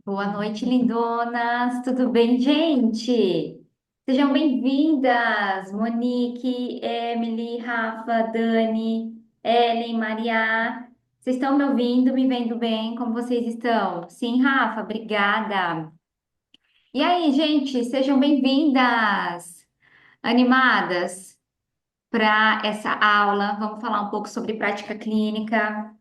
Boa noite, lindonas. Tudo bem, gente? Sejam bem-vindas, Monique, Emily, Rafa, Dani, Ellen, Maria. Vocês estão me ouvindo, me vendo bem? Como vocês estão? Sim, Rafa, obrigada. E aí, gente, sejam bem-vindas, animadas para essa aula. Vamos falar um pouco sobre prática clínica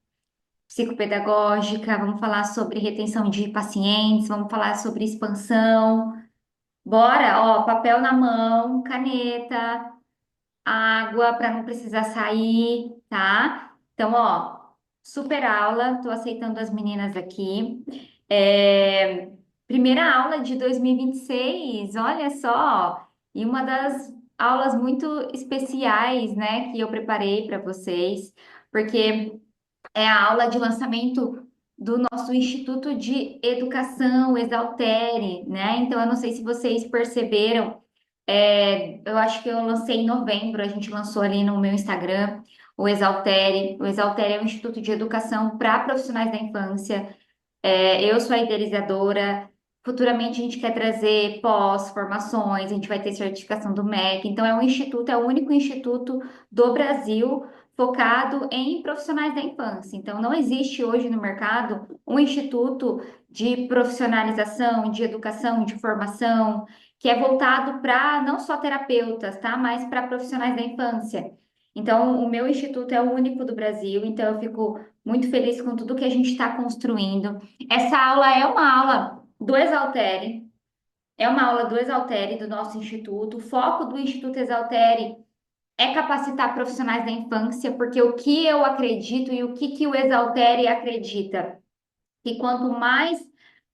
psicopedagógica, vamos falar sobre retenção de pacientes, vamos falar sobre expansão. Bora, ó, papel na mão, caneta, água para não precisar sair, tá? Então, ó, super aula, tô aceitando as meninas aqui. Primeira aula de 2026, olha só, e uma das aulas muito especiais, né, que eu preparei para vocês, porque é a aula de lançamento do nosso Instituto de Educação, Exaltere, né? Então, eu não sei se vocês perceberam, eu acho que eu lancei em novembro, a gente lançou ali no meu Instagram o Exaltere. O Exaltere é um instituto de educação para profissionais da infância. Eu sou a idealizadora. Futuramente a gente quer trazer pós-formações, a gente vai ter certificação do MEC. Então, é um instituto, é o único instituto do Brasil focado em profissionais da infância. Então, não existe hoje no mercado um instituto de profissionalização, de educação, de formação, que é voltado para não só terapeutas, tá? Mas para profissionais da infância. Então, o meu instituto é o único do Brasil, então eu fico muito feliz com tudo que a gente está construindo. Essa aula é uma aula do Exaltere, é uma aula do Exaltere, do nosso instituto. O foco do Instituto Exaltere é capacitar profissionais da infância, porque o que eu acredito e o que o Exaltere acredita? Que quanto mais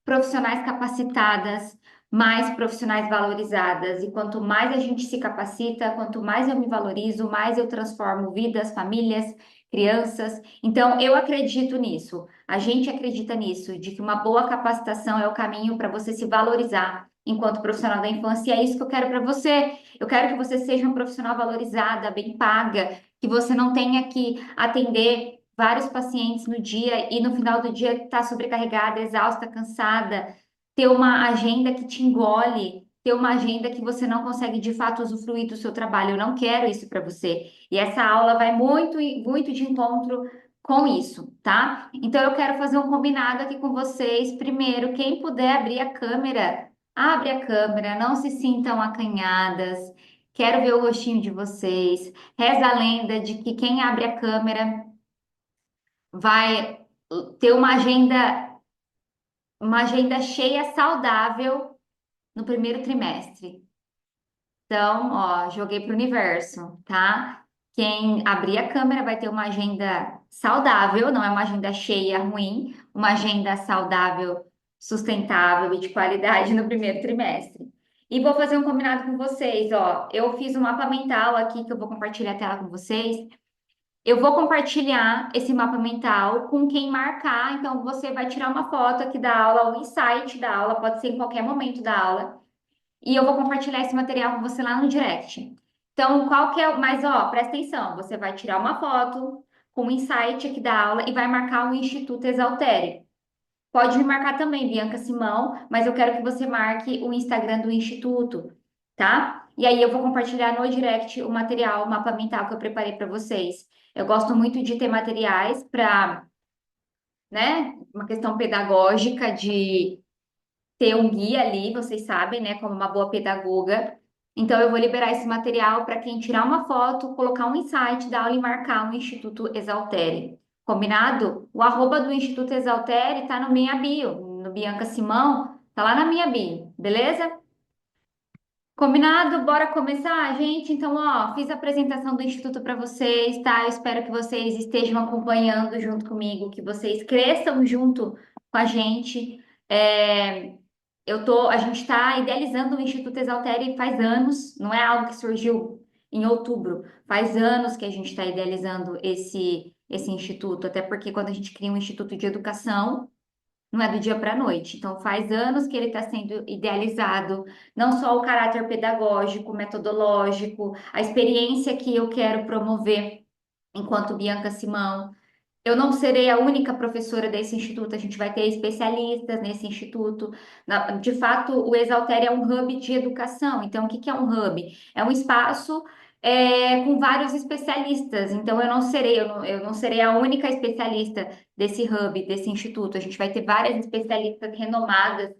profissionais capacitadas, mais profissionais valorizadas, e quanto mais a gente se capacita, quanto mais eu me valorizo, mais eu transformo vidas, famílias, crianças. Então, eu acredito nisso. A gente acredita nisso, de que uma boa capacitação é o caminho para você se valorizar enquanto profissional da infância, e é isso que eu quero para você. Eu quero que você seja uma profissional valorizada, bem paga, que você não tenha que atender vários pacientes no dia e no final do dia estar sobrecarregada, exausta, cansada, ter uma agenda que te engole, ter uma agenda que você não consegue de fato usufruir do seu trabalho. Eu não quero isso para você. E essa aula vai muito de encontro com isso, tá? Então eu quero fazer um combinado aqui com vocês. Primeiro, quem puder abrir a câmera, abre a câmera, não se sintam acanhadas. Quero ver o rostinho de vocês. Reza a lenda de que quem abre a câmera vai ter uma agenda cheia, saudável no primeiro trimestre. Então, ó, joguei para o universo, tá? Quem abrir a câmera vai ter uma agenda saudável, não é uma agenda cheia, ruim, uma agenda saudável, sustentável e de qualidade no primeiro trimestre. E vou fazer um combinado com vocês, ó. Eu fiz um mapa mental aqui que eu vou compartilhar a tela com vocês. Eu vou compartilhar esse mapa mental com quem marcar. Então, você vai tirar uma foto aqui da aula, o insight da aula, pode ser em qualquer momento da aula. E eu vou compartilhar esse material com você lá no direct. Então, qual que é o. Mas, ó, presta atenção: você vai tirar uma foto com o insight aqui da aula e vai marcar o Instituto Exaltere. Pode me marcar também, Bianca Simão, mas eu quero que você marque o Instagram do Instituto, tá? E aí eu vou compartilhar no direct o material, o mapa mental que eu preparei para vocês. Eu gosto muito de ter materiais para, né, uma questão pedagógica de ter um guia ali, vocês sabem, né, como uma boa pedagoga. Então eu vou liberar esse material para quem tirar uma foto, colocar um insight da aula e marcar o Instituto Exaltere. Combinado? O arroba do Instituto Exaltere tá no minha bio, no Bianca Simão, tá lá na minha bio, beleza? Combinado? Bora começar, gente? Então, ó, fiz a apresentação do Instituto para vocês, tá? Eu espero que vocês estejam acompanhando junto comigo, que vocês cresçam junto com a gente. A gente está idealizando o Instituto Exaltere faz anos, não é algo que surgiu em outubro, faz anos que a gente está idealizando esse instituto, até porque quando a gente cria um instituto de educação, não é do dia para a noite. Então, faz anos que ele está sendo idealizado, não só o caráter pedagógico, metodológico, a experiência que eu quero promover enquanto Bianca Simão. Eu não serei a única professora desse instituto, a gente vai ter especialistas nesse instituto. De fato, o Exaltere é um hub de educação. Então, o que que é um hub? É um espaço com vários especialistas. Então, eu não serei a única especialista desse hub, desse instituto. A gente vai ter várias especialistas renomadas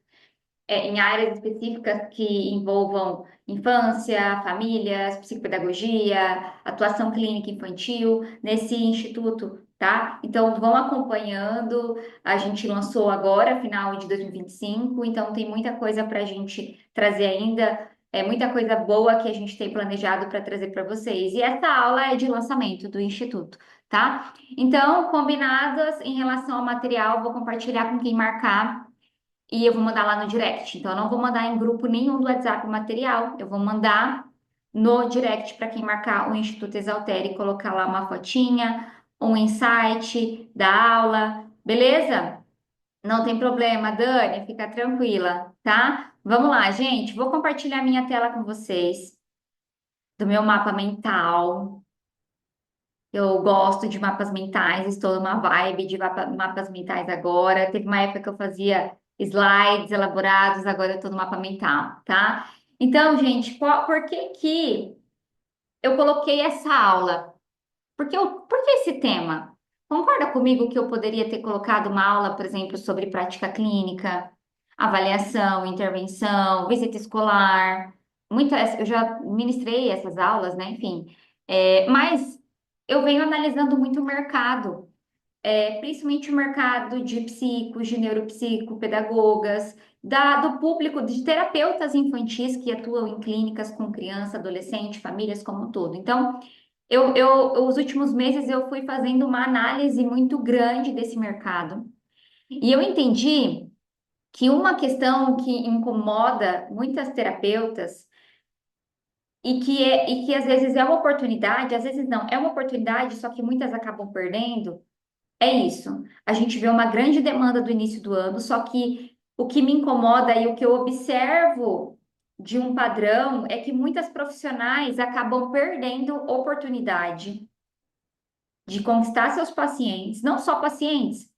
em áreas específicas que envolvam infância, famílias, psicopedagogia, atuação clínica infantil nesse instituto, tá? Então, vão acompanhando. A gente lançou agora, final de 2025, então tem muita coisa para a gente trazer ainda. É muita coisa boa que a gente tem planejado para trazer para vocês. E essa aula é de lançamento do Instituto, tá? Então, combinadas em relação ao material, vou compartilhar com quem marcar e eu vou mandar lá no direct. Então, eu não vou mandar em grupo nenhum do WhatsApp o material, eu vou mandar no direct para quem marcar o Instituto Exaltere e colocar lá uma fotinha, um insight da aula, beleza? Não tem problema, Dani, fica tranquila, tá? Vamos lá, gente. Vou compartilhar minha tela com vocês do meu mapa mental. Eu gosto de mapas mentais, estou numa vibe de mapas mentais agora. Teve uma época que eu fazia slides elaborados, agora eu estou no mapa mental, tá? Então, gente, por que que eu coloquei essa aula? Por que esse tema? Concorda comigo que eu poderia ter colocado uma aula, por exemplo, sobre prática clínica, avaliação, intervenção, visita escolar? Eu já ministrei essas aulas, né? Enfim, mas eu venho analisando muito o mercado, principalmente o mercado de psicos, de neuropsicopedagogas, do público de terapeutas infantis que atuam em clínicas com criança, adolescente, famílias como um todo. Então, os últimos meses eu fui fazendo uma análise muito grande desse mercado e eu entendi que uma questão que incomoda muitas terapeutas e que às vezes é uma oportunidade, às vezes não, é uma oportunidade, só que muitas acabam perdendo, é isso. A gente vê uma grande demanda do início do ano, só que o que me incomoda e o que eu observo de um padrão é que muitas profissionais acabam perdendo oportunidade de conquistar seus pacientes, não só pacientes,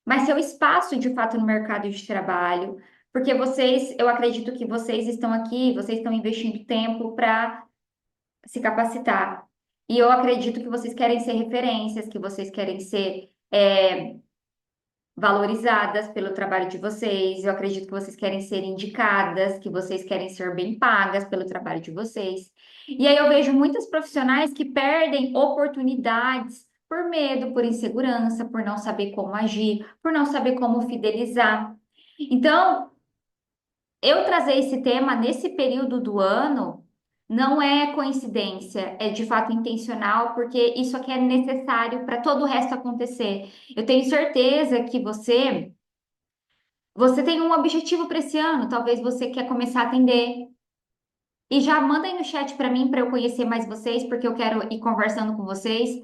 mas seu espaço de fato no mercado de trabalho, porque eu acredito que vocês estão aqui, vocês estão investindo tempo para se capacitar. E eu acredito que vocês querem ser referências, que vocês querem ser valorizadas pelo trabalho de vocês. Eu acredito que vocês querem ser indicadas, que vocês querem ser bem pagas pelo trabalho de vocês. E aí eu vejo muitos profissionais que perdem oportunidades por medo, por insegurança, por não saber como agir, por não saber como fidelizar. Então, eu trazer esse tema nesse período do ano não é coincidência, é de fato intencional, porque isso aqui é necessário para todo o resto acontecer. Eu tenho certeza que você tem um objetivo para esse ano, talvez você quer começar a atender. E já manda aí no chat para mim para eu conhecer mais vocês, porque eu quero ir conversando com vocês.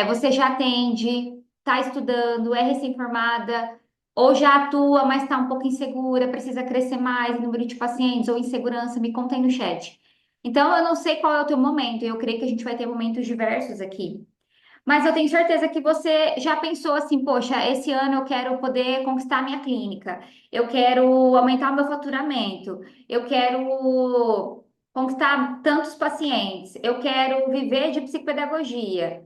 Você já atende, está estudando, é recém-formada, ou já atua, mas está um pouco insegura, precisa crescer mais, número de pacientes ou insegurança, me conta aí no chat. Então, eu não sei qual é o teu momento, eu creio que a gente vai ter momentos diversos aqui. Mas eu tenho certeza que você já pensou assim, poxa, esse ano eu quero poder conquistar a minha clínica, eu quero aumentar o meu faturamento, eu quero conquistar tantos pacientes, eu quero viver de psicopedagogia.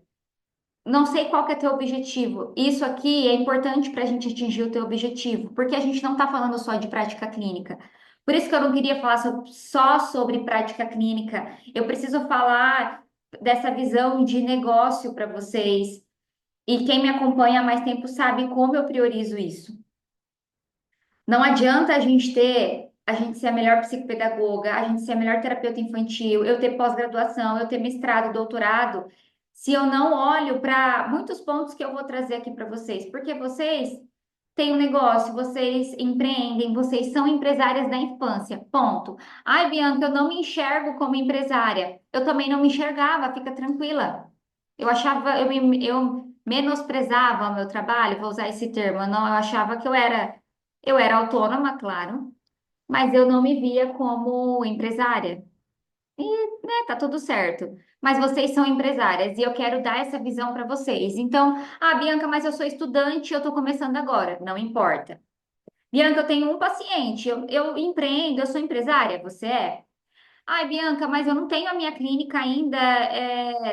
Não sei qual que é teu objetivo. Isso aqui é importante para a gente atingir o teu objetivo, porque a gente não está falando só de prática clínica. Por isso que eu não queria falar só sobre prática clínica. Eu preciso falar dessa visão de negócio para vocês. E quem me acompanha há mais tempo sabe como eu priorizo isso. Não adianta a gente ser a melhor psicopedagoga, a gente ser a melhor terapeuta infantil, eu ter pós-graduação, eu ter mestrado, doutorado, se eu não olho para muitos pontos que eu vou trazer aqui para vocês, porque vocês têm um negócio, vocês empreendem, vocês são empresárias da infância, ponto. Ai, Bianca, eu não me enxergo como empresária. Eu também não me enxergava, fica tranquila. Eu menosprezava o meu trabalho, vou usar esse termo, eu achava que eu era autônoma, claro, mas eu não me via como empresária. E, né, tá tudo certo. mas vocês são empresárias e eu quero dar essa visão para vocês. Então, Bianca, mas eu sou estudante, eu estou começando agora. Não importa. Bianca, eu tenho um paciente, eu empreendo, eu sou empresária, você é? Ai, Bianca, mas eu não tenho a minha clínica ainda.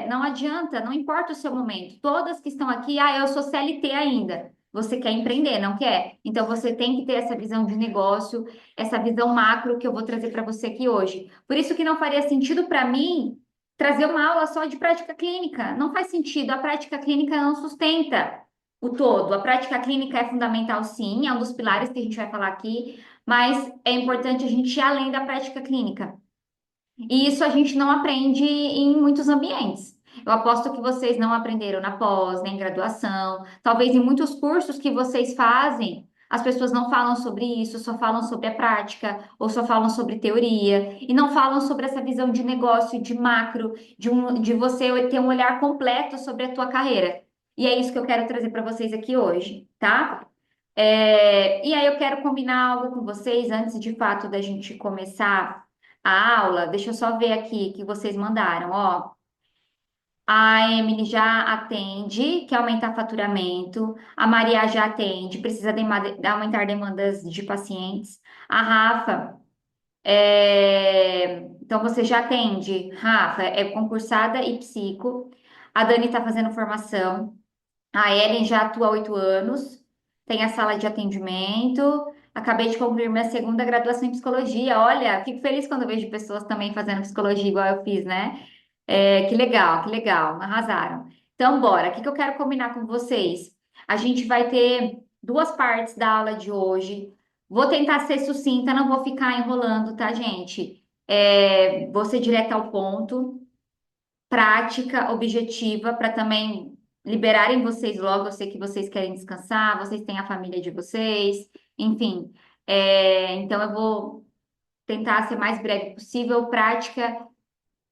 Não adianta, não importa o seu momento. Todas que estão aqui, eu sou CLT ainda. Você quer empreender, não quer? Então você tem que ter essa visão de negócio, essa visão macro que eu vou trazer para você aqui hoje. Por isso que não faria sentido para mim trazer uma aula só de prática clínica. Não faz sentido, a prática clínica não sustenta o todo. A prática clínica é fundamental, sim, é um dos pilares que a gente vai falar aqui, mas é importante a gente ir além da prática clínica. E isso a gente não aprende em muitos ambientes. Eu aposto que vocês não aprenderam na pós, nem graduação. Talvez em muitos cursos que vocês fazem, as pessoas não falam sobre isso, só falam sobre a prática, ou só falam sobre teoria, e não falam sobre essa visão de negócio, de macro, de você ter um olhar completo sobre a tua carreira. E é isso que eu quero trazer para vocês aqui hoje, tá? E aí eu quero combinar algo com vocês antes de fato da gente começar a aula. Deixa eu só ver aqui que vocês mandaram, ó. A Emily já atende, quer aumentar faturamento. A Maria já atende, precisa aumentar demandas de pacientes. A Rafa, então você já atende. Rafa é concursada e psico. A Dani está fazendo formação. A Ellen já atua há 8 anos, tem a sala de atendimento. Acabei de concluir minha segunda graduação em psicologia. Olha, fico feliz quando vejo pessoas também fazendo psicologia igual eu fiz, né? Que legal, arrasaram. Então, bora. O que que eu quero combinar com vocês? A gente vai ter duas partes da aula de hoje. Vou tentar ser sucinta, não vou ficar enrolando, tá, gente? Vou ser direta ao ponto, prática, objetiva, para também liberarem vocês logo. Eu sei que vocês querem descansar, vocês têm a família de vocês, enfim. Então, eu vou tentar ser mais breve possível, prática,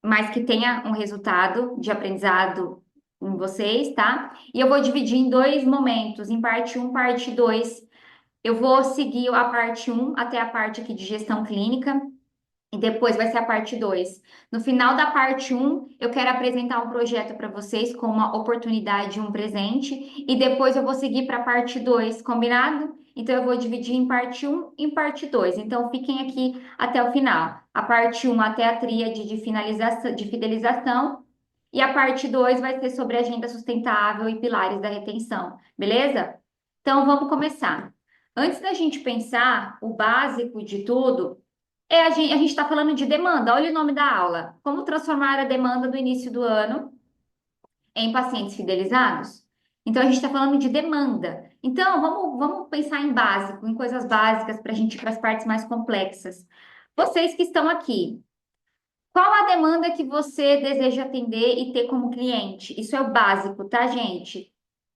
mas que tenha um resultado de aprendizado em vocês, tá? E eu vou dividir em dois momentos, em parte um, parte 2. Eu vou seguir a parte um até a parte aqui de gestão clínica. E depois vai ser a parte 2. No final da parte um, eu quero apresentar um projeto para vocês com uma oportunidade, um presente, e depois eu vou seguir para a parte 2, combinado? Então eu vou dividir em parte um e em parte 2. Então fiquem aqui até o final. A parte um até a tríade de finalização, de fidelização, e a parte 2 vai ser sobre agenda sustentável e pilares da retenção, beleza? Então vamos começar. Antes da gente pensar o básico de tudo, a gente está falando de demanda. Olha o nome da aula. Como transformar a demanda do início do ano em pacientes fidelizados? Então, a gente está falando de demanda. Então, vamos pensar em básico, em coisas básicas para a gente ir para as partes mais complexas. Vocês que estão aqui, qual a demanda que você deseja atender e ter como cliente? Isso é o básico, tá, gente?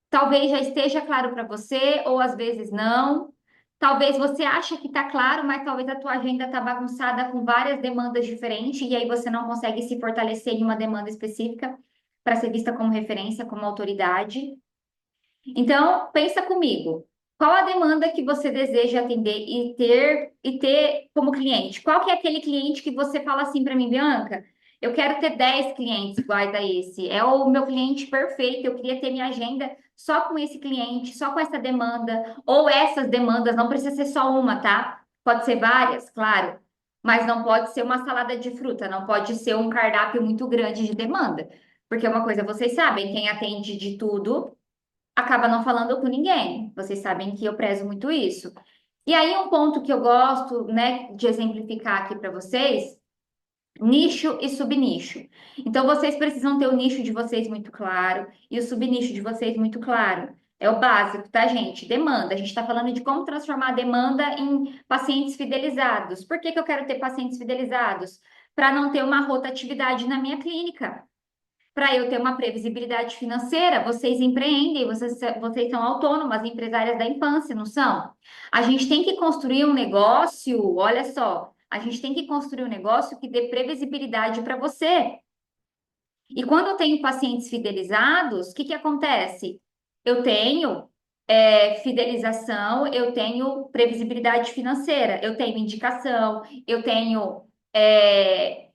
Talvez já esteja claro para você, ou às vezes não. Talvez você ache que está claro, mas talvez a tua agenda está bagunçada com várias demandas diferentes, e aí você não consegue se fortalecer em uma demanda específica para ser vista como referência, como autoridade. Então, pensa comigo. Qual a demanda que você deseja atender e ter como cliente? Qual que é aquele cliente que você fala assim para mim, Bianca? Eu quero ter 10 clientes iguais a esse. É o meu cliente perfeito. Eu queria ter minha agenda só com esse cliente, só com essa demanda, ou essas demandas. Não precisa ser só uma, tá? Pode ser várias, claro, mas não pode ser uma salada de fruta, não pode ser um cardápio muito grande de demanda. Porque uma coisa vocês sabem, quem atende de tudo acaba não falando com ninguém. Vocês sabem que eu prezo muito isso. E aí, um ponto que eu gosto, né, de exemplificar aqui para vocês, nicho e subnicho. Então, vocês precisam ter o nicho de vocês muito claro e o subnicho de vocês muito claro. É o básico, tá, gente? Demanda. A gente está falando de como transformar a demanda em pacientes fidelizados. Por que que eu quero ter pacientes fidelizados? Para não ter uma rotatividade na minha clínica, para eu ter uma previsibilidade financeira. Vocês empreendem, vocês são autônomas, empresárias da infância, não são? A gente tem que construir um negócio, olha só, a gente tem que construir um negócio que dê previsibilidade para você. E quando eu tenho pacientes fidelizados, o que que acontece? Eu tenho fidelização, eu tenho previsibilidade financeira, eu tenho indicação, eu tenho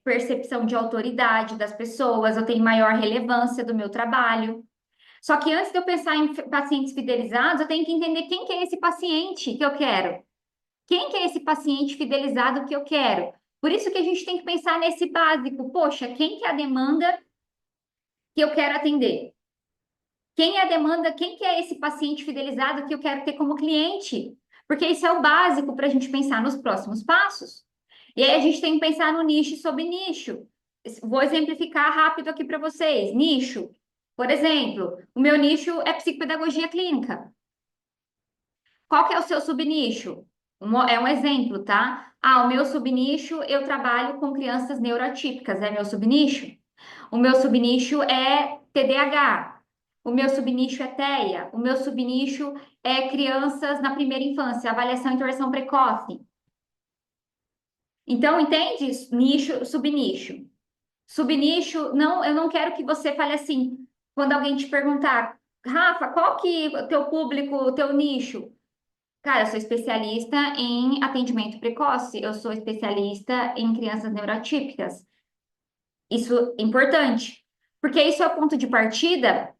percepção de autoridade das pessoas, eu tenho maior relevância do meu trabalho. Só que antes de eu pensar em pacientes fidelizados, eu tenho que entender quem que é esse paciente que eu quero. Quem que é esse paciente fidelizado que eu quero? Por isso que a gente tem que pensar nesse básico. Poxa, quem que é a demanda que eu quero atender? Quem é a demanda, quem que é esse paciente fidelizado que eu quero ter como cliente? Porque isso é o básico para a gente pensar nos próximos passos. E aí a gente tem que pensar no nicho sobre nicho. Vou exemplificar rápido aqui para vocês. Nicho. Por exemplo, o meu nicho é psicopedagogia clínica. Qual que é o seu subnicho? É um exemplo, tá? Ah, o meu subnicho, eu trabalho com crianças neuroatípicas, é meu subnicho. O meu subnicho é TDAH. O meu subnicho é TEA. O meu subnicho é crianças na primeira infância, avaliação e intervenção precoce. Então, entende? Nicho, subnicho. Subnicho, não, eu não quero que você fale assim, quando alguém te perguntar, Rafa, qual que é o teu público, o teu nicho? Cara, eu sou especialista em atendimento precoce, eu sou especialista em crianças neurotípicas. Isso é importante, porque isso é o ponto de partida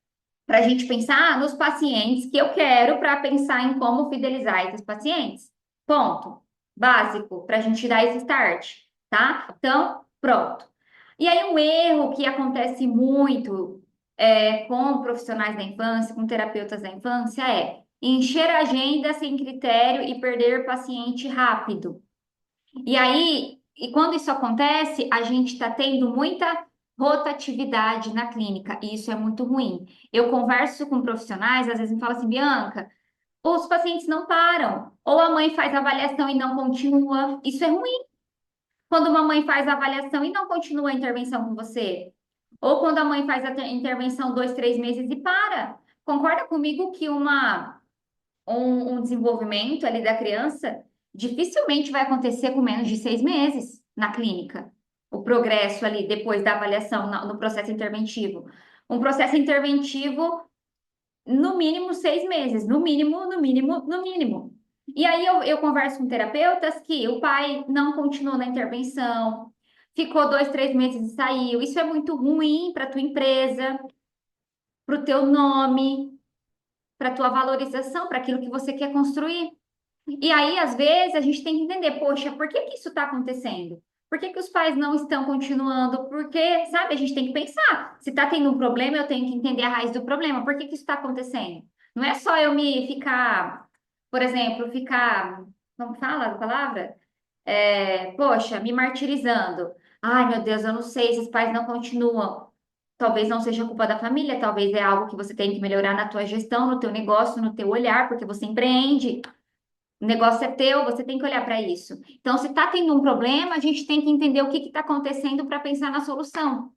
para a gente pensar nos pacientes que eu quero para pensar em como fidelizar esses pacientes. Ponto. Básico, para a gente dar esse start, tá? Então, pronto. E aí, um erro que acontece muito com profissionais da infância, com terapeutas da infância, é encher a agenda sem critério e perder paciente rápido. E aí, e quando isso acontece, a gente está tendo muita rotatividade na clínica, e isso é muito ruim. Eu converso com profissionais, às vezes me falam assim, Bianca, os pacientes não param, ou a mãe faz avaliação e não continua. Isso é ruim. Quando uma mãe faz a avaliação e não continua a intervenção com você, ou quando a mãe faz a intervenção 2, 3 meses e para. Concorda comigo que um desenvolvimento ali da criança dificilmente vai acontecer com menos de 6 meses na clínica. O progresso ali depois da avaliação no processo interventivo. Um processo interventivo, no mínimo 6 meses, no mínimo, no mínimo, no mínimo. E aí eu converso com terapeutas que o pai não continuou na intervenção, ficou 2, 3 meses e saiu. Isso é muito ruim para a tua empresa, para o teu nome, para a tua valorização, para aquilo que você quer construir. E aí, às vezes, a gente tem que entender, poxa, por que que isso está acontecendo? Por que que os pais não estão continuando? Porque, sabe, a gente tem que pensar. Se está tendo um problema, eu tenho que entender a raiz do problema. Por que que isso está acontecendo? Não é só eu me ficar, por exemplo, ficar, como fala a palavra? Poxa, me martirizando. Ai, meu Deus, eu não sei, esses pais não continuam. Talvez não seja culpa da família, talvez é algo que você tem que melhorar na tua gestão, no teu negócio, no teu olhar, porque você empreende. O negócio é teu, você tem que olhar para isso. Então, se está tendo um problema, a gente tem que entender o que está acontecendo para pensar na solução.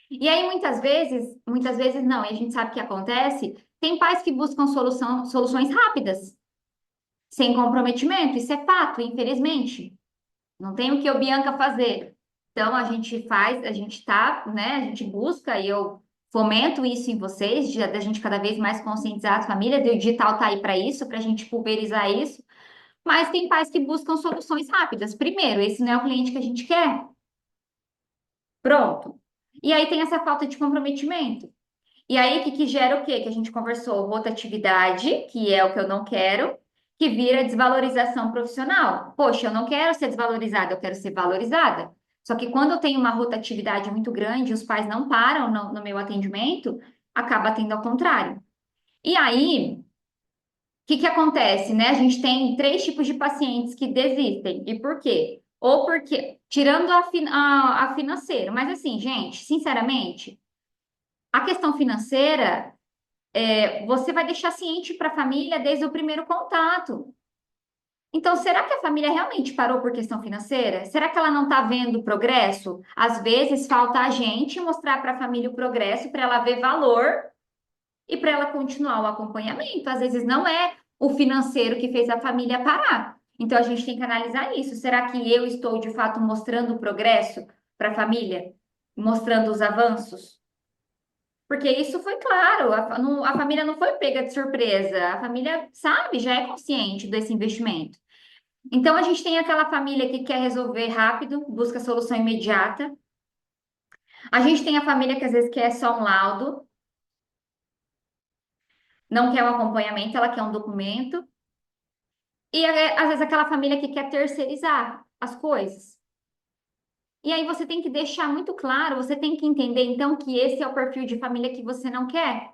E aí, muitas vezes não, e a gente sabe o que acontece, tem pais que buscam soluções rápidas, sem comprometimento, isso é fato, infelizmente. Não tem o que o Bianca fazer. Então, a gente faz, a gente tá, né, a gente busca, e eu fomento isso em vocês, da gente cada vez mais conscientizar as famílias, e o digital tá aí para isso, para a gente pulverizar isso. Mas tem pais que buscam soluções rápidas. Primeiro, esse não é o cliente que a gente quer. Pronto. E aí tem essa falta de comprometimento. E aí, o que gera o quê? Que a gente conversou, rotatividade, que é o que eu não quero, que vira desvalorização profissional. Poxa, eu não quero ser desvalorizada, eu quero ser valorizada. Só que quando eu tenho uma rotatividade muito grande, os pais não param no meu atendimento, acaba tendo ao contrário. E aí, que acontece, né? A gente tem três tipos de pacientes que desistem. E por quê? Ou porque, tirando a financeira, mas assim, gente, sinceramente, a questão financeira, você vai deixar ciente para a família desde o primeiro contato. Então, será que a família realmente parou por questão financeira? Será que ela não está vendo o progresso? Às vezes, falta a gente mostrar para a família o progresso, para ela ver valor e para ela continuar o acompanhamento. Às vezes não é o financeiro que fez a família parar. Então a gente tem que analisar isso. Será que eu estou de fato mostrando o progresso para a família? Mostrando os avanços? Porque isso foi claro, a família não foi pega de surpresa, a família sabe, já é consciente desse investimento. Então, a gente tem aquela família que quer resolver rápido, busca solução imediata. A gente tem a família que às vezes quer só um laudo, não quer um acompanhamento, ela quer um documento. E às vezes aquela família que quer terceirizar as coisas. E aí você tem que deixar muito claro, você tem que entender então que esse é o perfil de família que você não quer.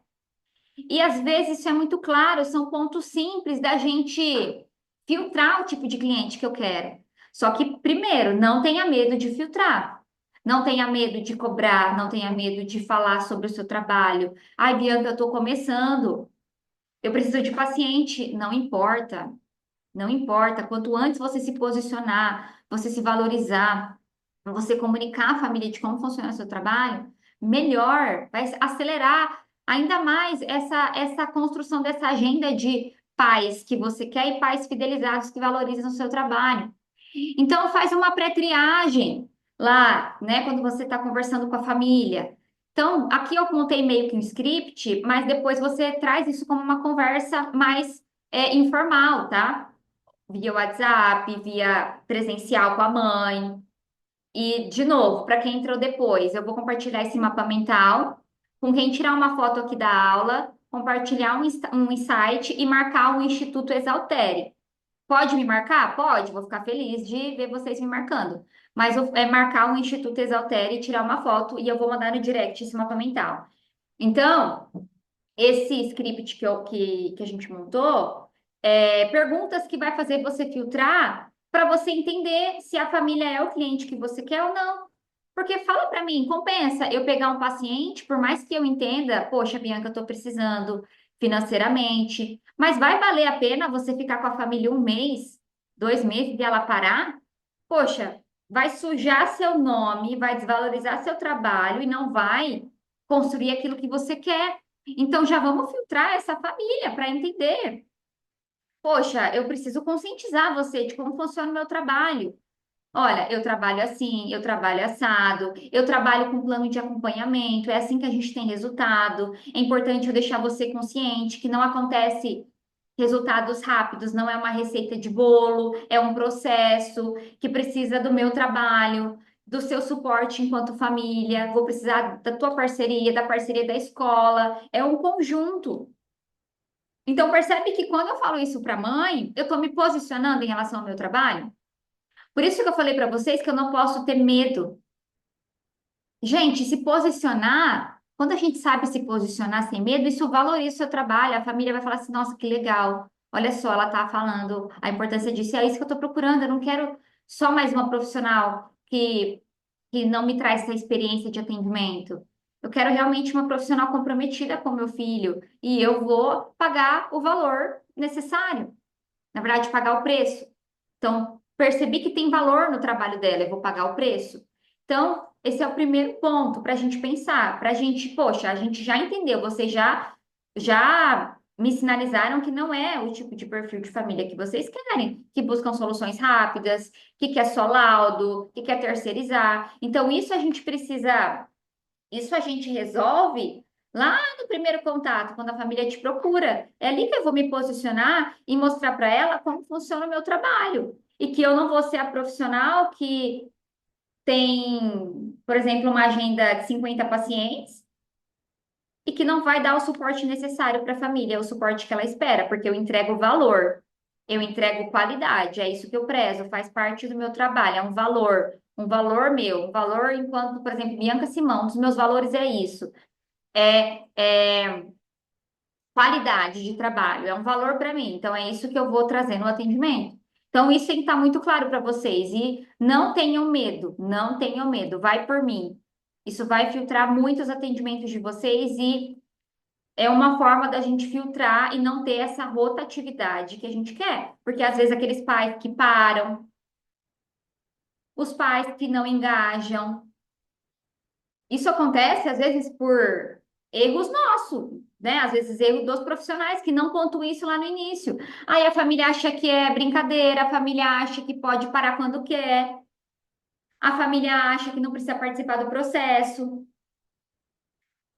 E às vezes isso é muito claro, são pontos simples da gente filtrar o tipo de cliente que eu quero. Só que, primeiro, não tenha medo de filtrar. Não tenha medo de cobrar, não tenha medo de falar sobre o seu trabalho. Ai, Bianca, eu estou começando. Eu preciso de paciente. Não importa. Não importa. Quanto antes você se posicionar, você se valorizar, você comunicar à família de como funciona o seu trabalho, melhor, vai acelerar ainda mais essa construção dessa agenda de pais que você quer e pais fidelizados que valorizam o seu trabalho. Então, faz uma pré-triagem lá, né, quando você está conversando com a família. Então, aqui eu montei meio que um script, mas depois você traz isso como uma conversa mais informal, tá? Via WhatsApp, via presencial com a mãe. E, de novo, para quem entrou depois, eu vou compartilhar esse mapa mental com quem tirar uma foto aqui da aula, compartilhar um insight e marcar o Instituto Exaltere. Pode me marcar? Pode, vou ficar feliz de ver vocês me marcando. Mas é marcar o Instituto Exaltere e tirar uma foto e eu vou mandar no direct esse mapa mental. Então, esse script que a gente montou, perguntas que vai fazer você filtrar para você entender se a família é o cliente que você quer ou não. Porque fala para mim, compensa eu pegar um paciente, por mais que eu entenda, poxa, Bianca, eu estou precisando financeiramente, mas vai valer a pena você ficar com a família um mês, 2 meses e ela parar? Poxa, vai sujar seu nome, vai desvalorizar seu trabalho e não vai construir aquilo que você quer. Então já vamos filtrar essa família para entender. Poxa, eu preciso conscientizar você de como funciona o meu trabalho. Olha, eu trabalho assim, eu trabalho assado, eu trabalho com plano de acompanhamento, é assim que a gente tem resultado. É importante eu deixar você consciente que não acontece resultados rápidos, não é uma receita de bolo, é um processo que precisa do meu trabalho, do seu suporte enquanto família, vou precisar da tua parceria, da parceria da escola, é um conjunto. Então, percebe que quando eu falo isso para a mãe, eu estou me posicionando em relação ao meu trabalho? Por isso que eu falei para vocês que eu não posso ter medo. Gente, se posicionar, quando a gente sabe se posicionar sem medo, isso valoriza o seu trabalho. A família vai falar assim: nossa, que legal. Olha só, ela tá falando a importância disso. É isso que eu tô procurando. Eu não quero só mais uma profissional que não me traz essa experiência de atendimento. Eu quero realmente uma profissional comprometida com meu filho. E eu vou pagar o valor necessário. Na verdade, pagar o preço. Então, percebi que tem valor no trabalho dela, eu vou pagar o preço. Então, esse é o primeiro ponto para a gente pensar, para a gente, poxa, a gente já entendeu, vocês já me sinalizaram que não é o tipo de perfil de família que vocês querem, que buscam soluções rápidas, que quer só laudo, que quer terceirizar. Então, isso a gente resolve lá no primeiro contato, quando a família te procura. É ali que eu vou me posicionar e mostrar para ela como funciona o meu trabalho. E que eu não vou ser a profissional que tem, por exemplo, uma agenda de 50 pacientes e que não vai dar o suporte necessário para a família, o suporte que ela espera, porque eu entrego valor, eu entrego qualidade, é isso que eu prezo, faz parte do meu trabalho, é um valor meu, um valor enquanto, por exemplo, Bianca Simão, um dos meus valores é isso. É qualidade de trabalho, é um valor para mim. Então, é isso que eu vou trazer no atendimento. Então, isso tem que estar muito claro para vocês. E não tenham medo, não tenham medo, vai por mim. Isso vai filtrar muitos atendimentos de vocês e é uma forma da gente filtrar e não ter essa rotatividade que a gente quer. Porque às vezes aqueles pais que param, os pais que não engajam, isso acontece, às vezes, por erros nossos, né? Às vezes, erro dos profissionais que não pontuam isso lá no início. Aí a família acha que é brincadeira, a família acha que pode parar quando quer, a família acha que não precisa participar do processo.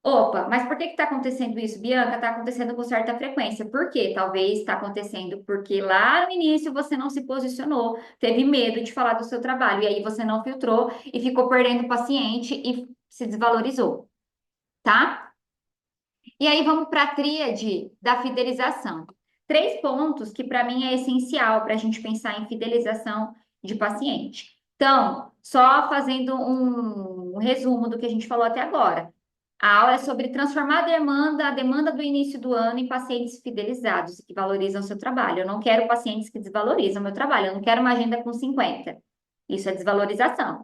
Opa, mas por que está acontecendo isso, Bianca? Está acontecendo com certa frequência. Por quê? Talvez está acontecendo porque lá no início você não se posicionou, teve medo de falar do seu trabalho, e aí você não filtrou e ficou perdendo paciente e se desvalorizou, tá? E aí vamos para a tríade da fidelização. Três pontos que para mim é essencial para a gente pensar em fidelização de paciente. Então, só fazendo um resumo do que a gente falou até agora. A aula é sobre transformar a demanda do início do ano em pacientes fidelizados, que valorizam o seu trabalho. Eu não quero pacientes que desvalorizam o meu trabalho. Eu não quero uma agenda com 50. Isso é desvalorização.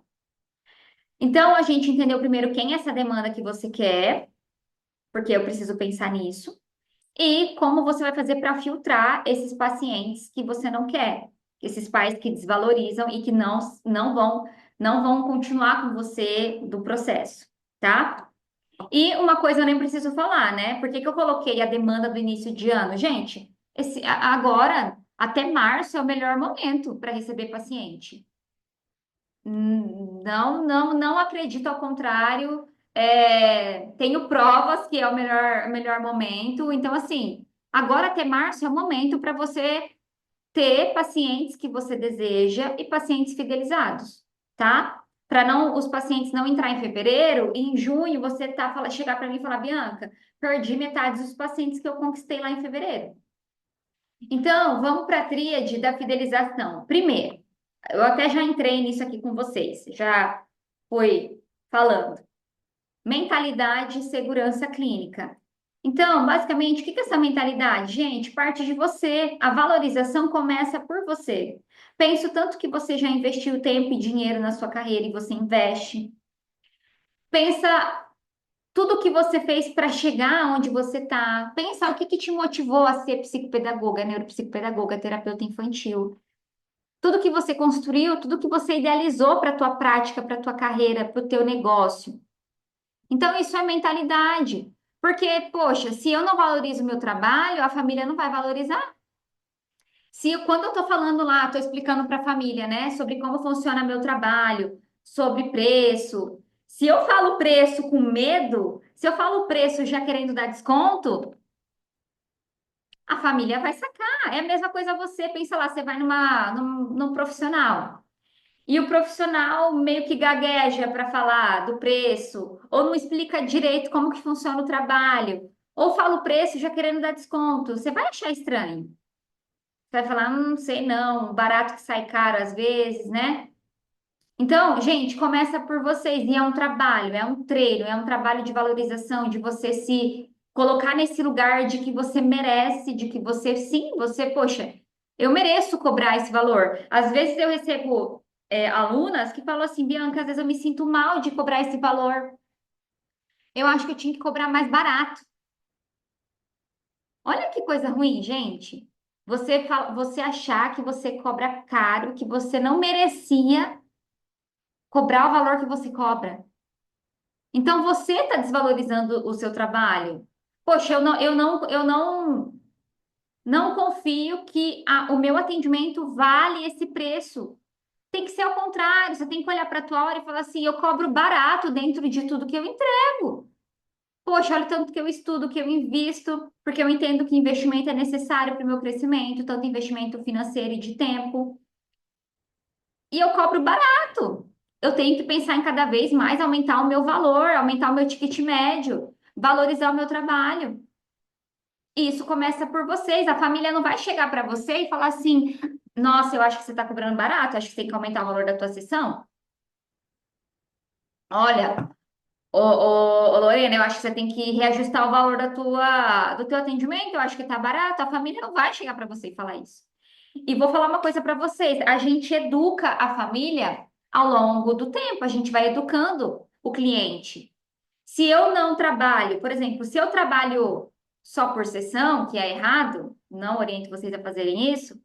Então, a gente entendeu primeiro quem é essa demanda que você quer, porque eu preciso pensar nisso. E como você vai fazer para filtrar esses pacientes que você não quer, esses pais que desvalorizam e que não vão continuar com você do processo, tá? E uma coisa eu nem preciso falar, né? Por que que eu coloquei a demanda do início de ano? Gente, agora, até março é o melhor momento para receber paciente. Não, não, não acredito ao contrário. Tenho provas que é o melhor momento. Então, assim, agora até março é o momento para você ter pacientes que você deseja e pacientes fidelizados, tá? Para não os pacientes não entrar em fevereiro e em junho você chegar para mim e falar, Bianca, perdi metade dos pacientes que eu conquistei lá em fevereiro. Então, vamos para a tríade da fidelização. Primeiro, eu até já entrei nisso aqui com vocês, já fui falando. Mentalidade e segurança clínica. Então, basicamente, o que que é essa mentalidade? Gente, parte de você. A valorização começa por você. Penso tanto que você já investiu tempo e dinheiro na sua carreira e você investe. Pensa tudo que você fez para chegar onde você está. Pensa o que que te motivou a ser psicopedagoga, neuropsicopedagoga, terapeuta infantil. Tudo que você construiu, tudo que você idealizou para a tua prática, para a tua carreira, para o teu negócio. Então, isso é mentalidade. Porque, poxa, se eu não valorizo o meu trabalho, a família não vai valorizar. Quando eu estou falando lá, estou explicando para a família, né, sobre como funciona meu trabalho, sobre preço. Se eu falo preço com medo, se eu falo preço já querendo dar desconto, a família vai sacar. É a mesma coisa você, pensa lá, você vai num profissional. E o profissional meio que gagueja para falar do preço, ou não explica direito como que funciona o trabalho, ou fala o preço já querendo dar desconto. Você vai achar estranho. Você vai falar, não sei não, barato que sai caro às vezes, né? Então, gente, começa por vocês, e é um trabalho, é um treino, é um trabalho de valorização, de você se colocar nesse lugar de que você merece, de que você, sim, você, poxa, eu mereço cobrar esse valor. Às vezes eu recebo alunas que falam assim, Bianca, às vezes eu me sinto mal de cobrar esse valor. Eu acho que eu tinha que cobrar mais barato. Olha que coisa ruim, gente. Você achar que você cobra caro, que você não merecia cobrar o valor que você cobra. Então você está desvalorizando o seu trabalho. Poxa, eu não confio que o meu atendimento vale esse preço. Tem que ser ao contrário, você tem que olhar para a tua hora e falar assim, eu cobro barato dentro de tudo que eu entrego. Poxa, olha o tanto que eu estudo, que eu invisto, porque eu entendo que investimento é necessário para o meu crescimento, tanto investimento financeiro e de tempo. E eu cobro barato. Eu tenho que pensar em cada vez mais aumentar o meu valor, aumentar o meu ticket médio, valorizar o meu trabalho. E isso começa por vocês. A família não vai chegar para você e falar assim: nossa, eu acho que você está cobrando barato, acho que você tem que aumentar o valor da tua sessão. Olha, ô, Lorena, eu acho que você tem que reajustar o valor do teu atendimento, eu acho que tá barato. A família não vai chegar para você e falar isso. E vou falar uma coisa para vocês: a gente educa a família ao longo do tempo, a gente vai educando o cliente. Se eu não trabalho, por exemplo, se eu trabalho só por sessão, que é errado, não oriento vocês a fazerem isso.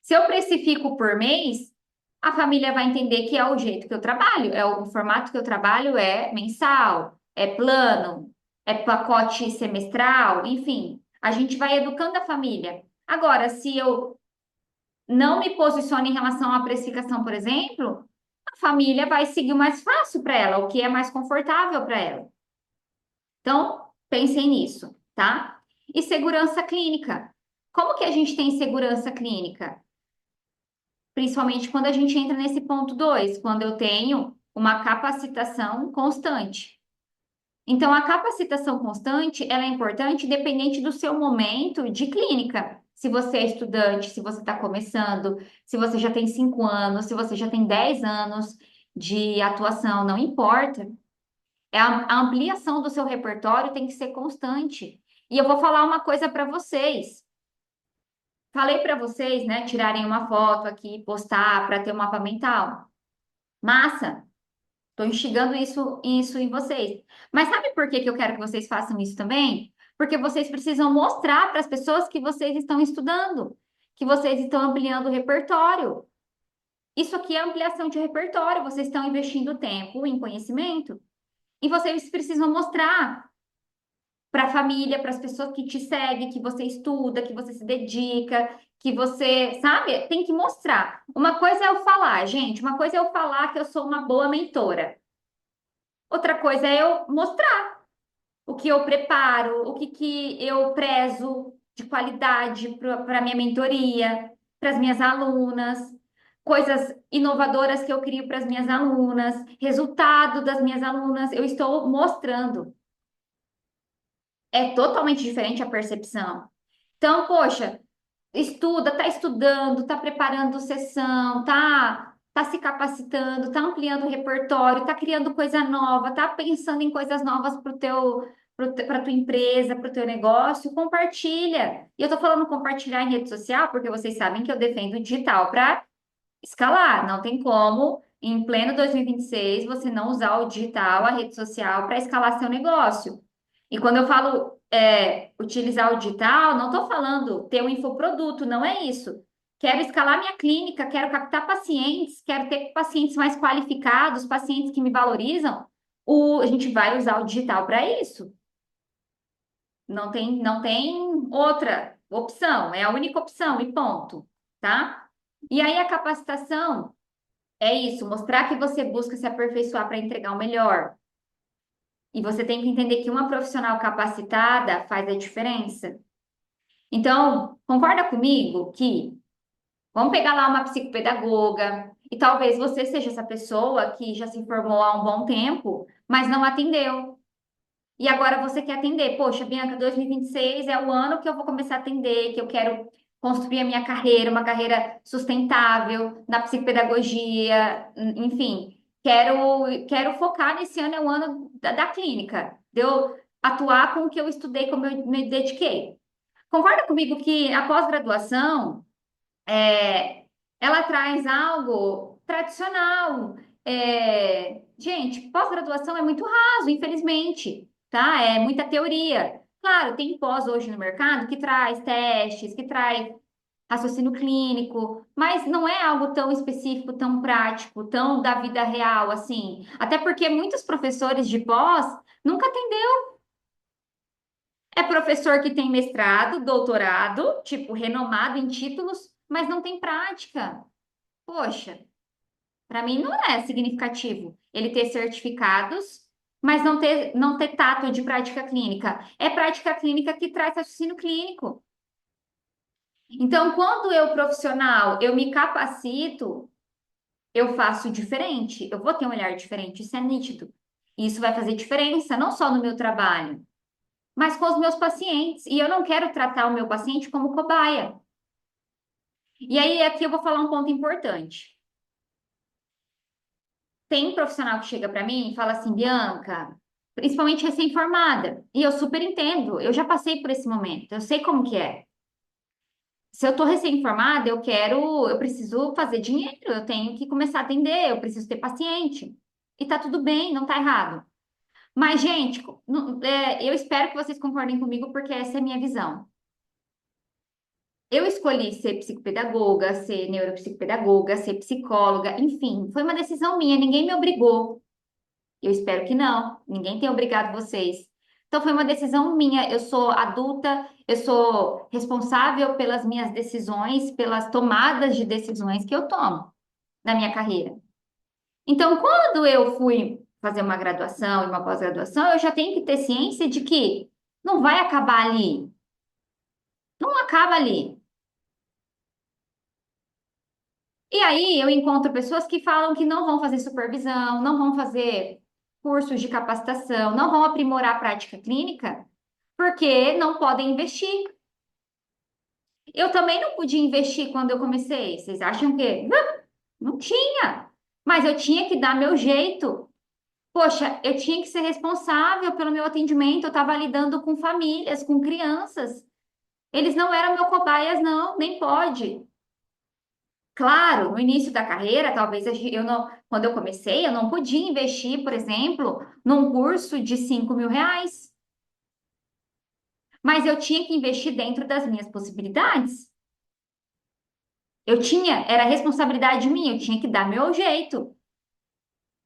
Se eu precifico por mês, a família vai entender que é o jeito que eu trabalho, é o formato que eu trabalho é mensal, é plano, é pacote semestral, enfim. A gente vai educando a família. Agora, se eu não me posiciono em relação à precificação, por exemplo, a família vai seguir o mais fácil para ela, o que é mais confortável para ela. Então, pensem nisso, tá? E segurança clínica. Como que a gente tem segurança clínica? Principalmente quando a gente entra nesse ponto 2, quando eu tenho uma capacitação constante. Então, a capacitação constante, ela é importante independente do seu momento de clínica. Se você é estudante, se você está começando, se você já tem 5 anos, se você já tem 10 anos de atuação, não importa. A ampliação do seu repertório tem que ser constante. E eu vou falar uma coisa para vocês. Falei para vocês, né, tirarem uma foto aqui, postar para ter um mapa mental. Massa! Estou instigando isso em vocês. Mas sabe por que que eu quero que vocês façam isso também? Porque vocês precisam mostrar para as pessoas que vocês estão estudando, que vocês estão ampliando o repertório. Isso aqui é ampliação de repertório. Vocês estão investindo tempo em conhecimento. E vocês precisam mostrar para a família, para as pessoas que te seguem, que você estuda, que você se dedica, que você, sabe, tem que mostrar. Uma coisa é eu falar, gente, uma coisa é eu falar que eu sou uma boa mentora. Outra coisa é eu mostrar o que eu preparo, o que que eu prezo de qualidade para a minha mentoria, para as minhas alunas, coisas inovadoras que eu crio para as minhas alunas, resultado das minhas alunas, eu estou mostrando. É totalmente diferente a percepção. Então, poxa, estuda, tá estudando, tá preparando sessão, tá se capacitando, tá ampliando o repertório, tá criando coisa nova, tá pensando em coisas novas para tua empresa, para o teu negócio, compartilha. E eu tô falando compartilhar em rede social porque vocês sabem que eu defendo o digital para escalar. Não tem como, em pleno 2026, você não usar o digital, a rede social, para escalar seu negócio. E quando eu falo utilizar o digital, não estou falando ter um infoproduto, não é isso. Quero escalar minha clínica, quero captar pacientes, quero ter pacientes mais qualificados, pacientes que me valorizam. A gente vai usar o digital para isso. Não tem outra opção, é a única opção e ponto, tá? E aí a capacitação é isso, mostrar que você busca se aperfeiçoar para entregar o melhor. E você tem que entender que uma profissional capacitada faz a diferença. Então, concorda comigo que vamos pegar lá uma psicopedagoga e talvez você seja essa pessoa que já se formou há um bom tempo, mas não atendeu. E agora você quer atender. Poxa, Bianca, 2026 é o ano que eu vou começar a atender, que eu quero construir a minha carreira, uma carreira sustentável na psicopedagogia, enfim. Quero focar nesse ano, é o ano da clínica, de eu atuar com o que eu estudei, como eu me dediquei. Concorda comigo que a pós-graduação ela traz algo tradicional. Gente, pós-graduação é muito raso, infelizmente, tá? É muita teoria. Claro, tem pós hoje no mercado que traz testes, que traz raciocínio clínico, mas não é algo tão específico, tão prático, tão da vida real, assim. Até porque muitos professores de pós nunca atendeu. É professor que tem mestrado, doutorado, tipo, renomado em títulos, mas não tem prática. Poxa, para mim não é significativo ele ter certificados, mas não ter tato de prática clínica. É prática clínica que traz raciocínio clínico. Então, quando eu, profissional, eu me capacito, eu faço diferente, eu vou ter um olhar diferente, isso é nítido. Isso vai fazer diferença, não só no meu trabalho, mas com os meus pacientes. E eu não quero tratar o meu paciente como cobaia. E aí, aqui eu vou falar um ponto importante. Tem profissional que chega para mim e fala assim, Bianca, principalmente recém-formada, e eu super entendo, eu já passei por esse momento, eu sei como que é. Se eu tô recém-formada, eu preciso fazer dinheiro, eu tenho que começar a atender, eu preciso ter paciente. E tá tudo bem, não tá errado. Mas, gente, eu espero que vocês concordem comigo, porque essa é a minha visão. Eu escolhi ser psicopedagoga, ser neuropsicopedagoga, ser psicóloga, enfim, foi uma decisão minha, ninguém me obrigou. Eu espero que não. Ninguém tem obrigado vocês. Então foi uma decisão minha. Eu sou adulta, eu sou responsável pelas minhas decisões, pelas tomadas de decisões que eu tomo na minha carreira. Então, quando eu fui fazer uma graduação e uma pós-graduação, eu já tenho que ter ciência de que não vai acabar ali. Não acaba ali. E aí eu encontro pessoas que falam que não vão fazer supervisão, não vão fazer cursos de capacitação, não vão aprimorar a prática clínica, porque não podem investir. Eu também não podia investir quando eu comecei. Vocês acham que não tinha? Mas eu tinha que dar meu jeito. Poxa, eu tinha que ser responsável pelo meu atendimento. Eu estava lidando com famílias, com crianças. Eles não eram meu cobaias, não, nem pode. Claro, no início da carreira, talvez eu não, quando eu comecei, eu não podia investir, por exemplo, num curso de R$ 5.000. Mas eu tinha que investir dentro das minhas possibilidades. Eu tinha, era responsabilidade minha, eu tinha que dar meu jeito.